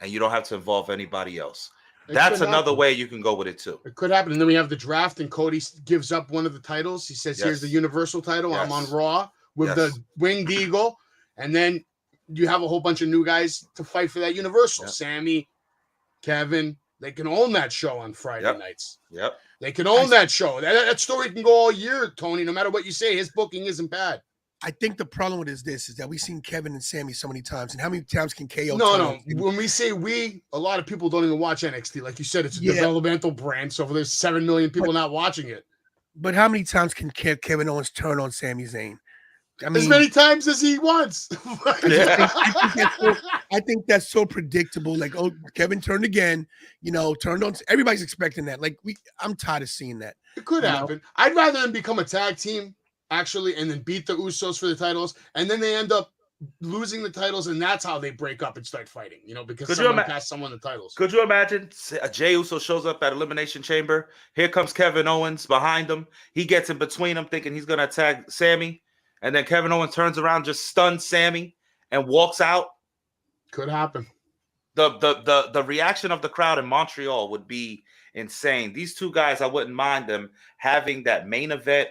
and you don't have to involve anybody else. That's another way you can go with it too. It could happen. And then we have the draft, and Cody gives up one of the titles. He says, here's the Universal title. I'm on Raw with the Winged Eagle. And then you have a whole bunch of new guys to fight for that Universal. Sami, Kevin, they can own that show on Friday nights. They can own that show. That story can go all year, Tony. No matter what you say, his booking isn't bad. I think the problem with is that we've seen Kevin and Sami so many times, and how many times can KO? No. When we say a lot of people don't even watch NXT. Like you said, it's a developmental brand, so there's 7 million people not watching it. But how many times can Kevin Owens turn on Sami Zayn? I mean, as many times as he wants. I think that's so predictable. Like, oh, Kevin turned again. Turned on. Everybody's expecting that. Like, I'm tired of seeing that. It could happen. I'd rather them become a tag team actually, and then beat the Usos for the titles, and then they end up losing the titles, and that's how they break up and start fighting. Because someone passed someone the titles. Could you imagine Jey Uso shows up at Elimination Chamber? Here comes Kevin Owens behind him. He gets in between them, thinking he's gonna attack Sami, and then Kevin Owens turns around, just stuns Sami, and walks out. Could happen. The reaction of the crowd in Montreal would be insane. These two guys, I wouldn't mind them having that main event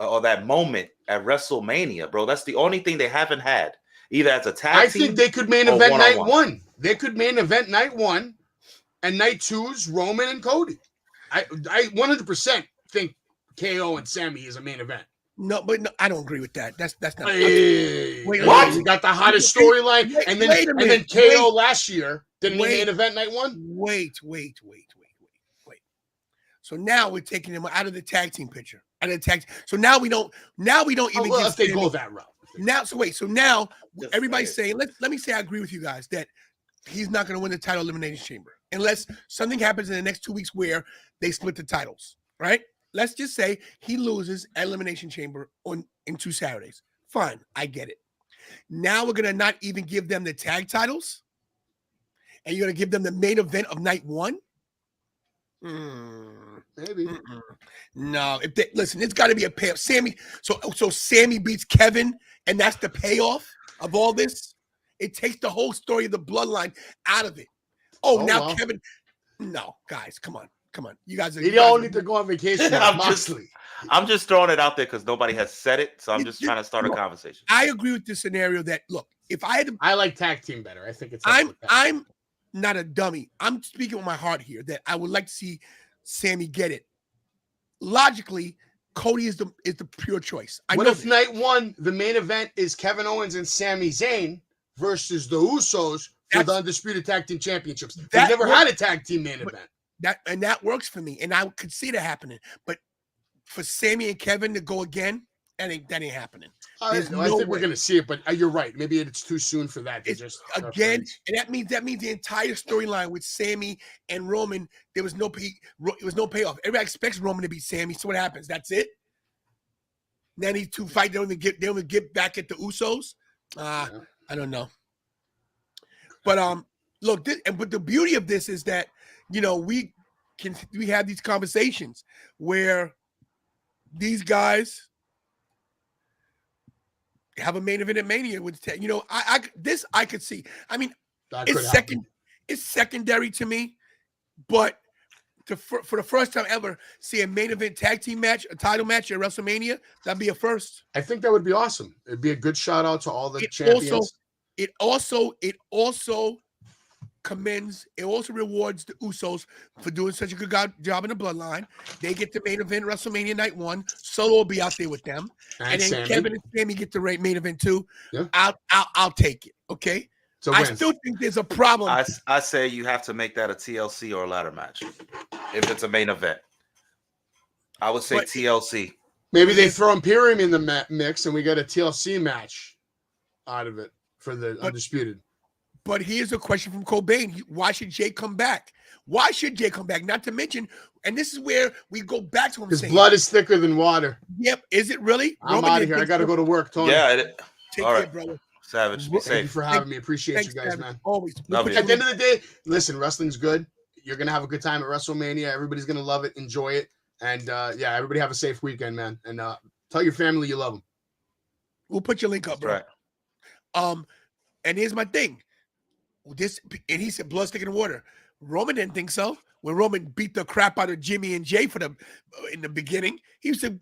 or that moment at WrestleMania, bro. That's the only thing they haven't had. Either as a tag team. I think they could main event night one. They could main event night one, and night two's Roman and Cody. I 100% think KO and Sami is a main event. No, but no, I don't agree with that. That's not. Hey, wait, what? You got the hottest storyline, and then KO last year didn't he main event night one? Wait. So now we're taking them out of the tag team picture. Out of the tag. So now we don't even. Well, if they go that route. Now, so now everybody's saying, let me say I agree with you guys that he's not going to win the title elimination chamber unless something happens in the next 2 weeks where they split the titles, right? Let's just say he loses at elimination chamber in 2 Saturdays. Fine, I get it. Now we're going to not even give them the tag titles, and you're going to give them the main event of night one. Maybe. No, listen, it's got to be a payoff. Sami, so Sami beats Kevin, and that's the payoff of all this. It takes the whole story of the bloodline out of it. Now Kevin. No, guys, come on. You guys are. You don't need to go on vacation. I'm just throwing it out there because nobody has said it, so I'm just trying to start a conversation. I agree with the scenario that if I had to, I like tag team better. I think it's. I'm not a dummy. I'm speaking with my heart here that I would like to see Sami get it. Logically, Cody is the pure choice. What if night one, the main event is Kevin Owens and Sami Zayn versus the Usos for the Undisputed Tag Team Championships? They've never had a tag team main event. That works for me, and I could see that happening. But for Sami and Kevin to go again, that ain't happening. I think we're gonna see it, but you're right. Maybe it's too soon for that. And that means the entire storyline with Sami and Roman, there was no payoff. Everybody expects Roman to beat Sami. So what happens? That's it. Then these two fight. They only get back at the Usos. I don't know. But look, but the beauty of this is that we have these conversations where these guys have a main event at Mania with I could see. I mean, it's secondary to me, but for the first time ever, see a main event tag team match, a title match at WrestleMania, that'd be a first. I think that would be awesome. It'd be a good shout out to all the champions. It also rewards the Usos for doing such a good job in the bloodline. They get the main event WrestleMania night one. Solo will be out there with them, and then Sami. Kevin and Sami get the main event too. Yeah. I'll take it. Okay. So I still think there's a problem. I say you have to make that a TLC or a ladder match if it's a main event. I would say TLC. Maybe they throw Imperium in the mix, and we get a TLC match out of it for the Undisputed. But here's a question from Cobain. Why should Jay come back? Why should Jay come back? Not to mention, and this is where we go back to him saying, his blood is thicker than water. Yep. Is it really? I'm out of here. I got to go to work, Tony. Yeah. Take care, brother. Savage. Be safe. Thank you for having me. Appreciate you guys, Savage. man. Always. Love you. At the end of the day, listen, wrestling's good. You're going to have a good time at WrestleMania. Everybody's going to love it, enjoy it. And, everybody have a safe weekend, man. And tell your family you love them. We'll put your link up, bro. Right. And here's my thing. And he said blood thicker than water. Roman didn't think so. When Roman beat the crap out of Jimmy and Jay for them in the beginning, he used to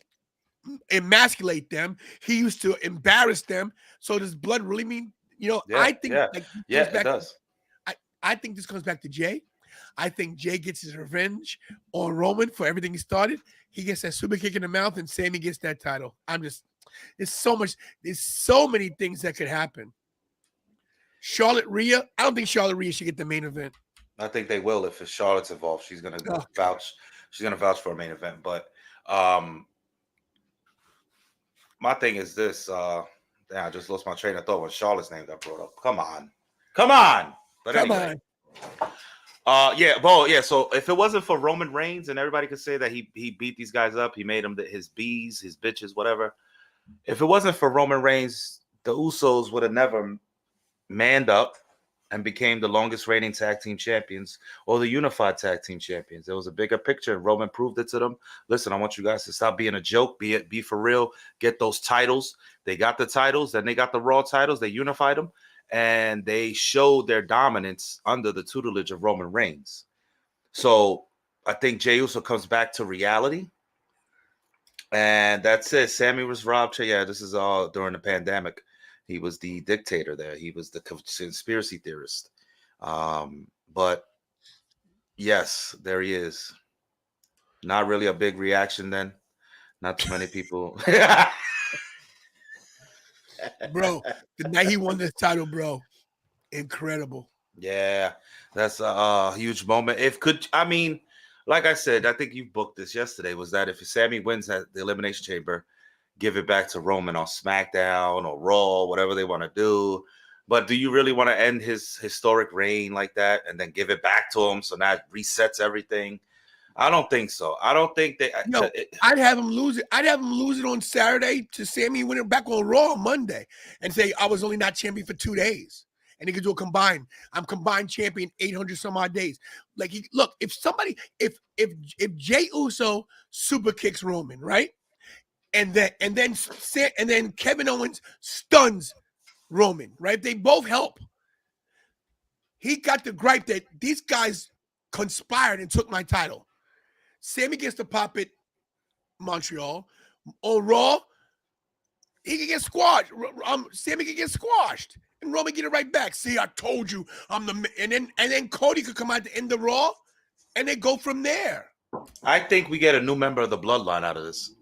emasculate them. He used to embarrass them. So does blood really mean? I think it does. I think this comes back to Jay. I think Jay gets his revenge on Roman for everything he started. He gets that super kick in the mouth, and Sami gets that title. There's so many things that could happen. Charlotte Rhea, I don't think Charlotte Rhea should get the main event. I think they will if Charlotte's involved. She's gonna vouch. She's gonna vouch for a main event. But my thing is this. I just lost my train of thought when Charlotte's name got brought up. Come on. But anyway. So if it wasn't for Roman Reigns and everybody could say that he beat these guys up, he made them his bees, his bitches, whatever. If it wasn't for Roman Reigns, the Usos would have never manned up and became the longest reigning tag team champions or the unified tag team champions. There was a bigger picture, and Roman proved it to them. Listen, I want you guys to stop being a joke, be for real, get those titles. They got the titles, then they got the Raw titles, they unified them, and they showed their dominance under the tutelage of Roman Reigns. So I think Jey Uso comes back to reality. And that's it. Sammy was robbed. Yeah, this is all during the pandemic. He was the dictator there. He was the conspiracy theorist. But yes, there he is. Not really a big reaction then. Not too many people. Bro, the night he won this title, bro, incredible. Yeah, that's a huge moment. Like I said, I think you booked this yesterday, was that if Sammy wins at the Elimination Chamber, give it back to Roman on SmackDown or Raw, whatever they want to do. But do you really want to end his historic reign like that and then give it back to him so now it resets everything? I don't think so. I don't think they. No, I'd have him lose it. I'd have him lose it on Saturday to Sammy, win it back on Raw on Monday, and say I was only not champion for 2 days, and he could do a combined. I'm combined champion 800 some odd days. Like look, if Jey Uso super kicks Roman, right, and then Kevin Owens stuns Roman, right? They both help. He got the gripe that these guys conspired and took my title. Sammy gets to pop it, Montreal. On Raw, he can get squashed. Sammy can get squashed, and Roman get it right back. See, I told you, I'm the. And then Cody could come out to end the Raw, and they go from there. I think we get a new member of the Bloodline out of this.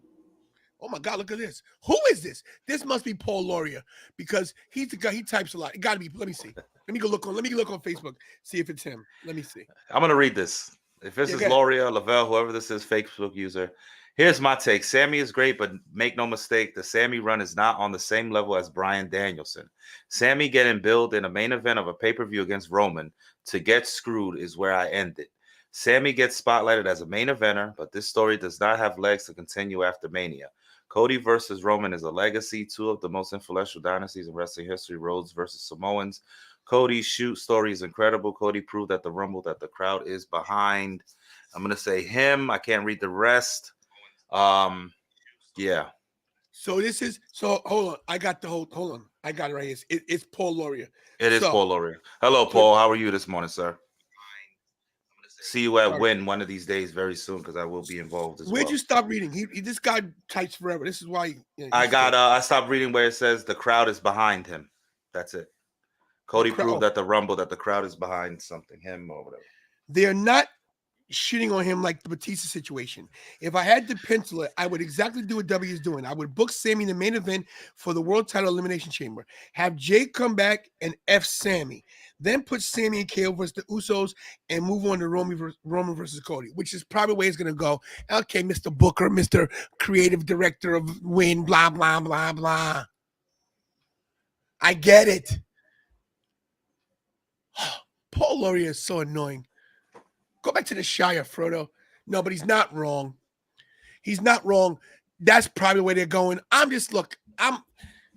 Oh my God, look at this. Who is this? This must be Paul Laurier because he's the guy. He types a lot. It got to be. Let me see. Let me look on Facebook. See if it's him. Let me see. I'm gonna read this. If this is Laurier, Lavelle, whoever this is, Facebook user. Here's my take. Sammy is great, but make no mistake, the Sammy run is not on the same level as Bryan Danielson. Sammy getting billed in a main event of a pay-per-view against Roman to get screwed is where I ended. Sammy gets spotlighted as a main eventer, but this story does not have legs to continue after Mania. Cody versus Roman is a legacy. Two of the most influential dynasties in wrestling history, Rhodes versus Samoans. Cody's shoot story is incredible. Cody proved at the Rumble that the crowd is behind. I'm going to say him. I can't read the rest. Yeah. So hold on. I got it right here. It's Paul Laurier. It is Paul Laurier. Hello, Paul. How are you this morning, sir? See you at Win one of these days very soon because I will be involved as well. Where'd you stop reading? This guy types forever. This is why I stopped reading where it says the crowd is behind him. That's it. Cody proved at the Rumble that the crowd is behind something, him or whatever. They're not shitting on him like the Batista situation. If I had to pencil it, I would exactly do what W is doing. I would book Sammy in the main event for the World Title Elimination Chamber. Have Jay come back and F Sammy. Then put Sammy and KO versus the Usos and move on to Roman versus Cody, which is probably the way it's going to go. Okay, Mr. Booker, Mr. Creative Director of Win, blah, blah, blah, blah. I get it. Paul Laurier is so annoying. Go back to the Shire, Frodo. No, but he's not wrong. He's not wrong. That's probably where they're going.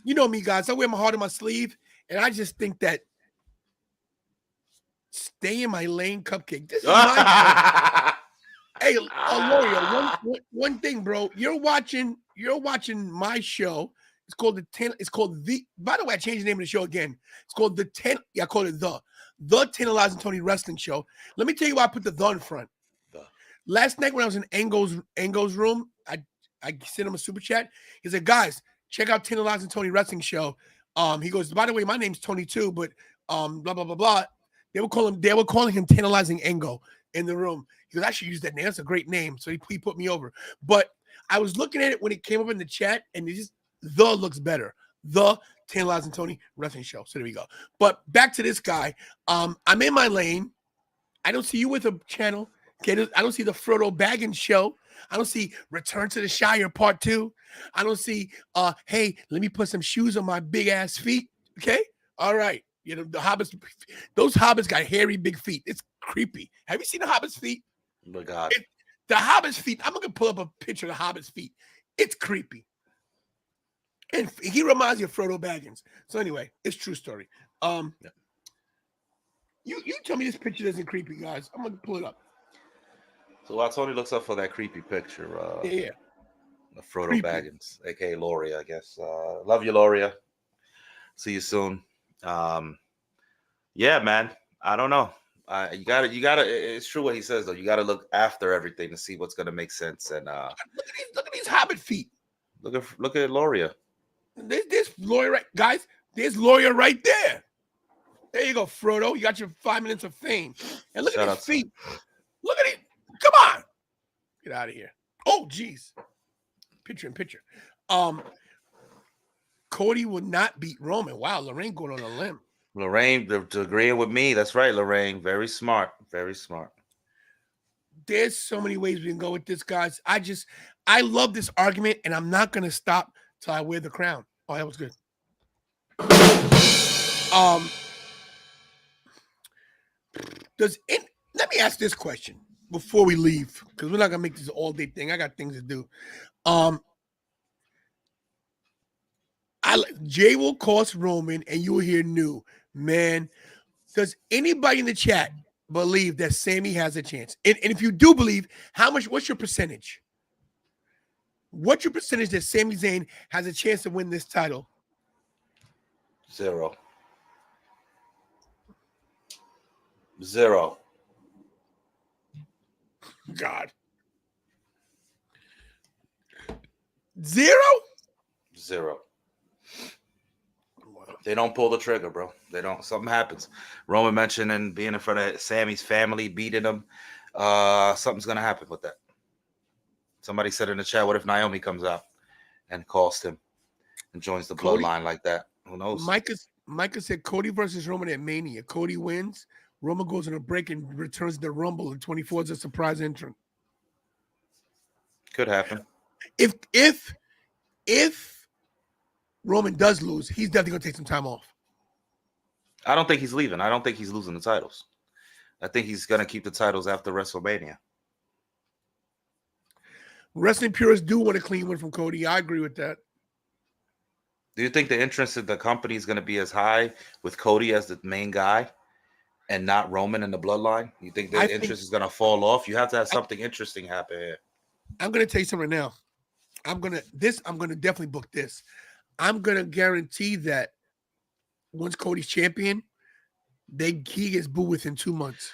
You know me, guys. I wear my heart on my sleeve, and I just think that stay in my lane, Cupcake. This is my Hey, Laurier, one thing, bro. You're watching my show. It's called by the way, I changed the name of the show again. It's called I call it the 10 Elias and Tony Wrestling Show. Let me tell you why I put the in front. Last night when I was in Ango's room, I sent him a super chat. He said, guys, check out 10 Elias and Tony Wrestling Show. He goes, by the way, my name's Tony too, but blah, blah, blah, blah. They were calling him Tantalizing Ango in the room. He goes, I should use that name. That's a great name. So he put me over. But I was looking at it when it came up in the chat, and it just looks better. The 10 Lives and Tony Wrestling Show. So there we go. But back to this guy. I'm in my lane. I don't see you with a channel. Okay, I don't see the Frodo Baggins Show. I don't see Return to the Shire Part 2. I don't see, hey, let me put some shoes on my big ass feet. Okay, all right. You know, those hobbits got hairy big feet. It's creepy. Have you seen the hobbit's feet? Oh my God. The hobbit's feet. I'm gonna pull up a picture of the hobbit's feet. It's creepy. And he reminds you of Frodo Baggins. So anyway, it's true story. You tell me this picture isn't creepy, guys. I'm gonna pull it up. So while Tony looks up for that creepy picture, Yeah. of Frodo Creepy. Baggins, aka Loria, I guess. Love you, Loria. See you soon. Yeah, man. I don't know. You gotta. It's true what he says though. You gotta look after everything to see what's gonna make sense. And Look at these hobbit feet. look at Loria. There's lawyer, right, guys. There's lawyer right there. There you go, Frodo. You got your 5 minutes of fame. And look Shout at out his to feet. Look at it. Come on. Get out of here. Oh, geez. Picture in picture. Cody would not beat Roman. Wow, Lorraine going on a limb. Lorraine agreeing with me. That's right, Lorraine. Very smart. Very smart. There's so many ways we can go with this, guys. I love this argument, and I'm not gonna stop till I wear the crown. Oh, that was good. Let me ask this question before we leave, because we're not gonna make this an all-day thing. I got things to do. Jay will cost Roman, and you will hear new. Man, does anybody in the chat believe that Sami has a chance? And if you do believe, what's your percentage? What's your percentage that Sami Zayn has a chance to win this title? 0. God. 0? 0. They don't pull the trigger, bro. They don't. Something happens. Roman mentioning being in front of Sammy's family, beating him. Something's gonna happen with that. Somebody said in the chat, "What if Naomi comes out and calls him and joins the bloodline like that?" Who knows? Micah said Cody versus Roman at Mania. Cody wins. Roman goes on a break and returns the Rumble. And 24 is a surprise entrant. Could happen. If Roman does lose, he's definitely gonna take some time off. I don't think he's leaving. I don't think he's losing the titles. I think he's gonna keep the titles after WrestleMania. Wrestling purists do want a clean one from Cody. I agree with that. Do you think the interest in the company is going to be as high with Cody as the main guy and not Roman in the bloodline? You think the interest is going to fall off? You have to have something interesting happen here. I'm going to tell you something right now. I'm going to definitely book this. I'm going to guarantee that once Cody's champion, he gets booed within 2 months.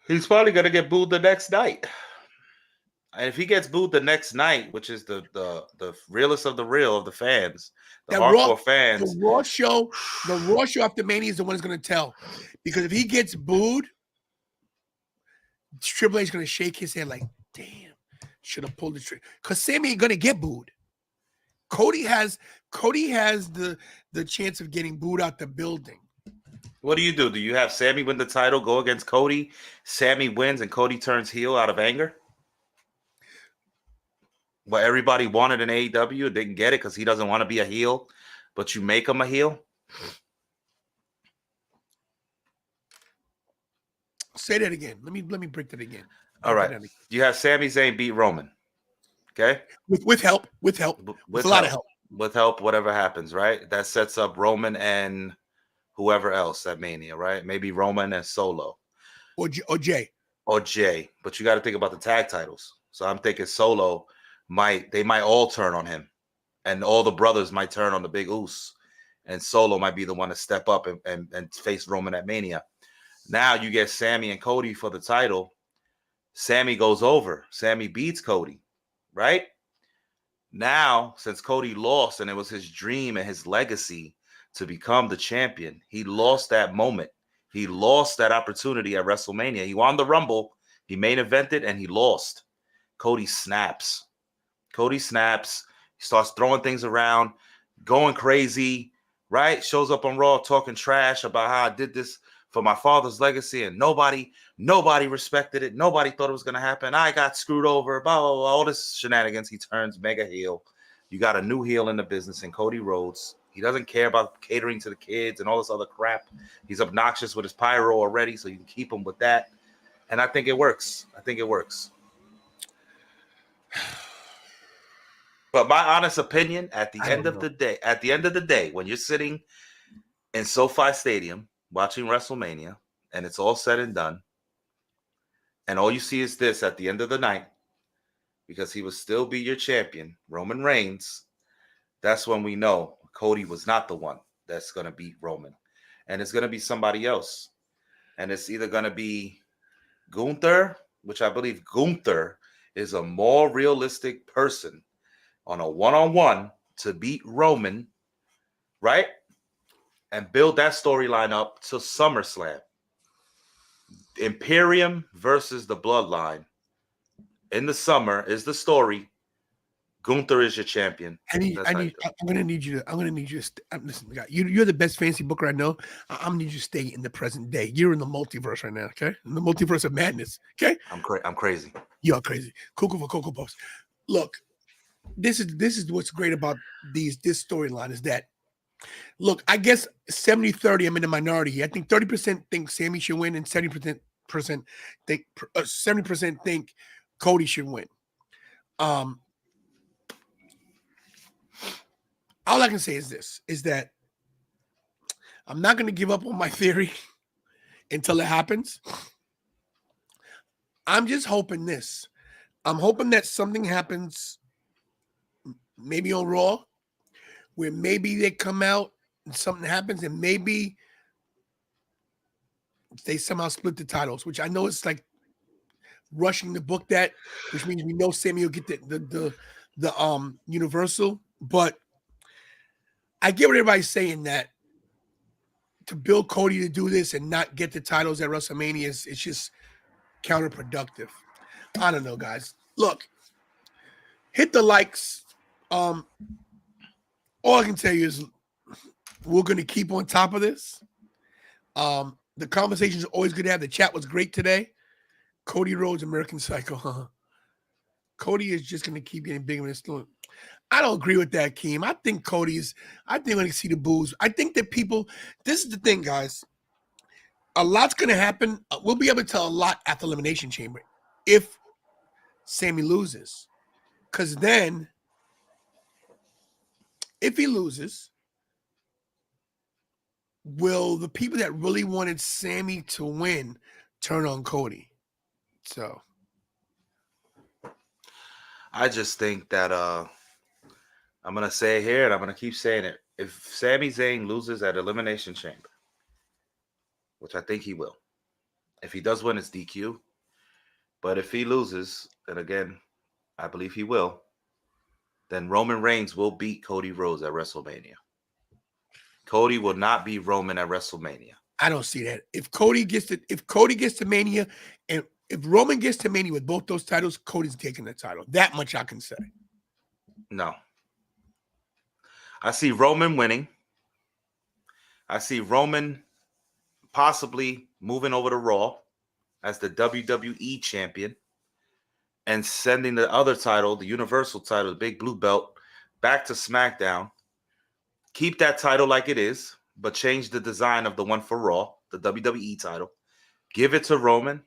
He's probably going to get booed the next night. And if he gets booed the next night, which is the realest of the real of the fans, the hardcore fans, the Raw show after Mania is the one that's going to tell. Because if he gets booed, Triple H is going to shake his head like, damn, should have pulled the trigger. Because Sami ain't going to get booed. Cody has the chance of getting booed out the building. What do? Do you have Sami win the title, go against Cody, Sami wins, and Cody turns heel out of anger? What everybody wanted in AEW, didn't get it because he doesn't want to be a heel, but you make him a heel? Say that again. Let me break that again. All right. You have Sami Zayn beat Roman. Okay? With help. With a lot of help. With help, whatever happens, right? That sets up Roman and whoever else at Mania, right? Maybe Roman and Solo. Or Jay. Or Jay. But you got to think about the tag titles. So I'm thinking Solo might all turn on him. And all the brothers might turn on the Big Uso. And Solo might be the one to step up and face Roman at Mania. Now you get Sami and Cody for the title. Sami goes over. Sami beats Cody, right? Now, since Cody lost and it was his dream and his legacy to become the champion, he lost that moment. He lost that opportunity at WrestleMania. He won the Rumble. He main evented and he lost. Cody snaps. He starts throwing things around, going crazy, right? Shows up on Raw talking trash about how I did this for my father's legacy and nobody respected it. Nobody thought it was going to happen. I got screwed over, blah, blah, blah, all this shenanigans. He turns mega heel. You got a new heel in the business in Cody Rhodes. He doesn't care about catering to the kids and all this other crap. He's obnoxious with his pyro already, so you can keep him with that. And I think it works. But my honest opinion, at the I end don't of know. the day, when you're sitting in SoFi Stadium watching WrestleMania, and it's all said and done, and all you see is this at the end of the night, because he will still be your champion, Roman Reigns, that's when we know Cody was not the one that's going to beat Roman. And it's going to be somebody else. And it's either going to be Gunther, which I believe Gunther is a more realistic person on a one-on-one to beat Roman, right? And build that storyline up to SummerSlam. Imperium versus the Bloodline. In the summer is the story. Gunther is your champion. I'm gonna need you to listen, guy. You're the best fantasy booker I know. I'm gonna need you to stay in the present day. You're in the multiverse right now, okay? In the multiverse of madness, okay? I'm crazy. You're crazy. Cuckoo for Cocoa Puffs. Look, this is what's great about this storyline is that, look, I guess 70-30, I'm in the minority here. I think 30% think Sami should win and 70% think 70% think Cody should win. All I can say is this, is that I'm not going to give up on my theory until it happens. I'm just hoping this. I'm hoping that something happens maybe on Raw where maybe they come out and something happens and maybe they somehow split the titles, which I know it's like rushing to book that, which means we know Sami will get the Universal, but I get what everybody's saying, that to build Cody to do this and not get the titles at WrestleMania it's just counterproductive. I don't know, guys. Look, hit the likes. All I can tell you is we're going to keep on top of this. The conversation is always good to have. The chat was great today. Cody Rhodes, American Psycho. Cody is just going to keep getting bigger and still. I don't agree with that, Keem. I think we're going to see the boos. I think that people, this is the thing, guys. A lot's going to happen. We'll be able to tell a lot at the Elimination Chamber if Sami loses. Because then, if he loses, will the people that really wanted Sami to win turn on Cody? So, I just think that I'm going to say it here and I'm going to keep saying it. If Sami Zayn loses at Elimination Chamber, which I think he will, if he does win, it's DQ. But if he loses, and again, I believe he will, then Roman Reigns will beat Cody Rhodes at WrestleMania. Cody will not beat Roman at WrestleMania. I don't see that. If Cody gets to Mania, and if Roman gets to Mania with both those titles, Cody's taking the title. That much I can say. No. I see Roman winning. I see Roman possibly moving over to Raw as the WWE champion and sending the other title, the Universal title, the big blue belt, back to SmackDown. Keep that title like it is, but change the design of the one for Raw, the WWE title. Give it to Roman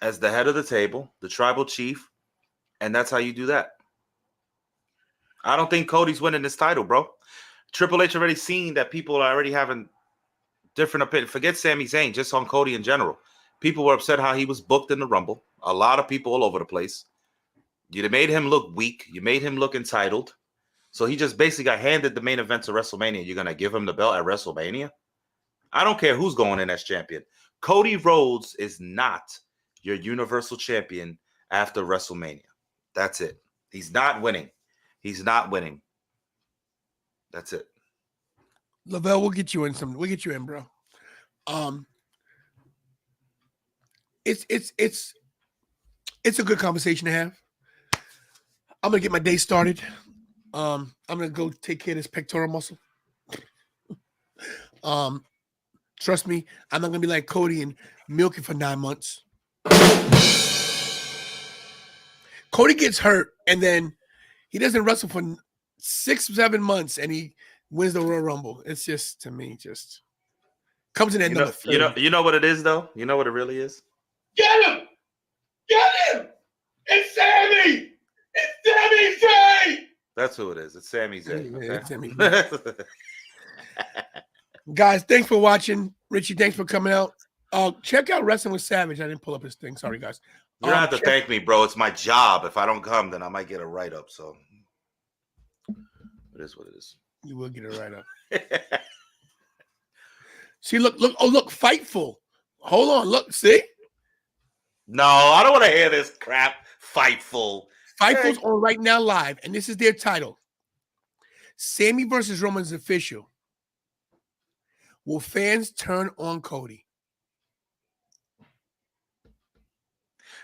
as the head of the table, the tribal chief, and that's how you do that. I don't think Cody's winning this title, bro. Triple H already seen that people are already having different opinions. Forget Sami Zayn, just on Cody in general. People were upset how he was booked in the Rumble. A lot of people all over the place. You made him look weak. You made him look entitled. So he just basically got handed the main event to WrestleMania. You're going to give him the belt at WrestleMania? I don't care who's going in as champion. Cody Rhodes is not your Universal Champion after WrestleMania. That's it. He's not winning. He's not winning. That's it. Lavelle, we'll get you in, bro. It's a good conversation to have. I'm gonna get my day started. I'm gonna go take care of this pectoral muscle. Trust me, I'm not gonna be like Cody and milk it for 9 months. Cody gets hurt and then he doesn't wrestle for 6-7 months and he wins the Royal Rumble. It's just, to me, just comes in at number 30. You know what it is, though? You know what it really is? Get him! Get him! It's Sami! It's Sami Zayn! That's who it is. It's Sami Zayn. Yeah, Okay? it's Sami Zayn. Guys, thanks for watching. Richie, thanks for coming out. Check out Wrestling with Savage. I didn't pull up his thing. Sorry, guys. You don't have to thank me, bro. It's my job. If I don't come, then I might get a write-up. So it is what it is. You will get a write-up. See, look. Oh, look, Fightful. Hold on. Look, see? No, I don't want to hear this crap. Fightful. Fightful's on right now live, and this is their title. Sami versus Roman is official. Will fans turn on Cody?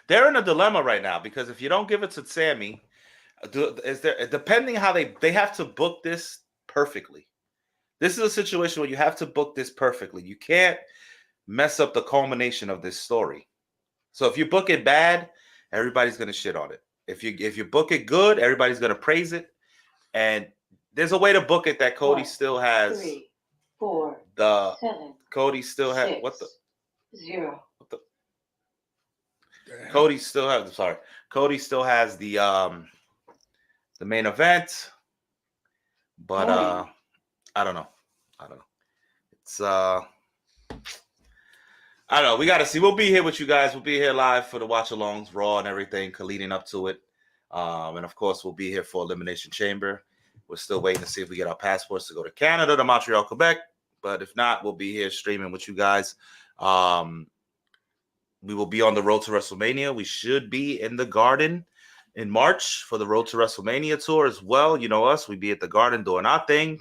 They're in a dilemma right now because if you don't give it to Sami, depending how they have to book this perfectly. This is a situation where you have to book this perfectly. You can't mess up the culmination of this story. So if you book it bad, everybody's gonna shit on it. If you book it good, everybody's gonna praise it. And there's a way to book it that Cody still has 3, 4, the 7. Cody still has 6, what the 0. what the Cody still has Cody still has the main event, but I don't know. It's I don't know. We got to see. We'll be here with you guys. We'll be here live for the watch-alongs, Raw and everything leading up to it. And, of course, we'll be here for Elimination Chamber. We're still waiting to see if we get our passports to go to Canada, to Montreal, Quebec. But if not, we'll be here streaming with you guys. We will be on the road to WrestleMania. We should be in the Garden in March for the Road to WrestleMania tour as well. You know us. We'll be at the Garden doing our thing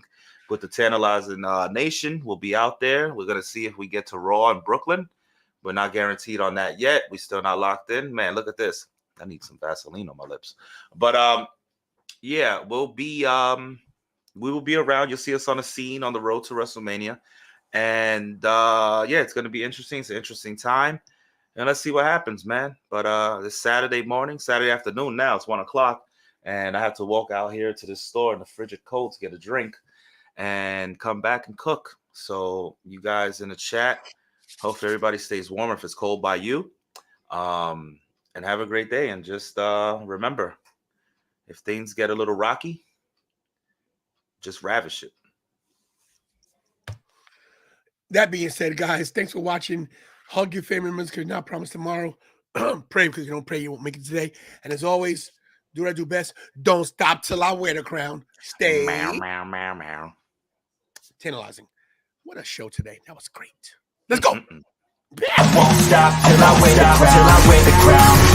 with the Tantalizing Nation. We'll be out there. We're going to see if we get to Raw in Brooklyn. We're not guaranteed on that yet. We're still not locked in. Man, look at this. I need some Vaseline on my lips. But yeah, we will be around. You'll see us on the scene on the road to WrestleMania. And yeah, it's going to be interesting. It's an interesting time. And let's see what happens, man. But this Saturday afternoon now, it's 1:00. And I have to walk out here to this store in the frigid cold to get a drink and come back and cook. So you guys in the chat, hopefully everybody stays warm if it's cold by you. And have a great day. And just remember, if things get a little rocky, just ravish it. That being said, guys, thanks for watching. Hug your family members because you're not promised tomorrow. Pray because you don't pray, you won't make it today. And as always, do what I do best. Don't stop till I wear the crown. Stay tantalizing. What a show today. That was great. Let's go. Won't stop till I wear the crown.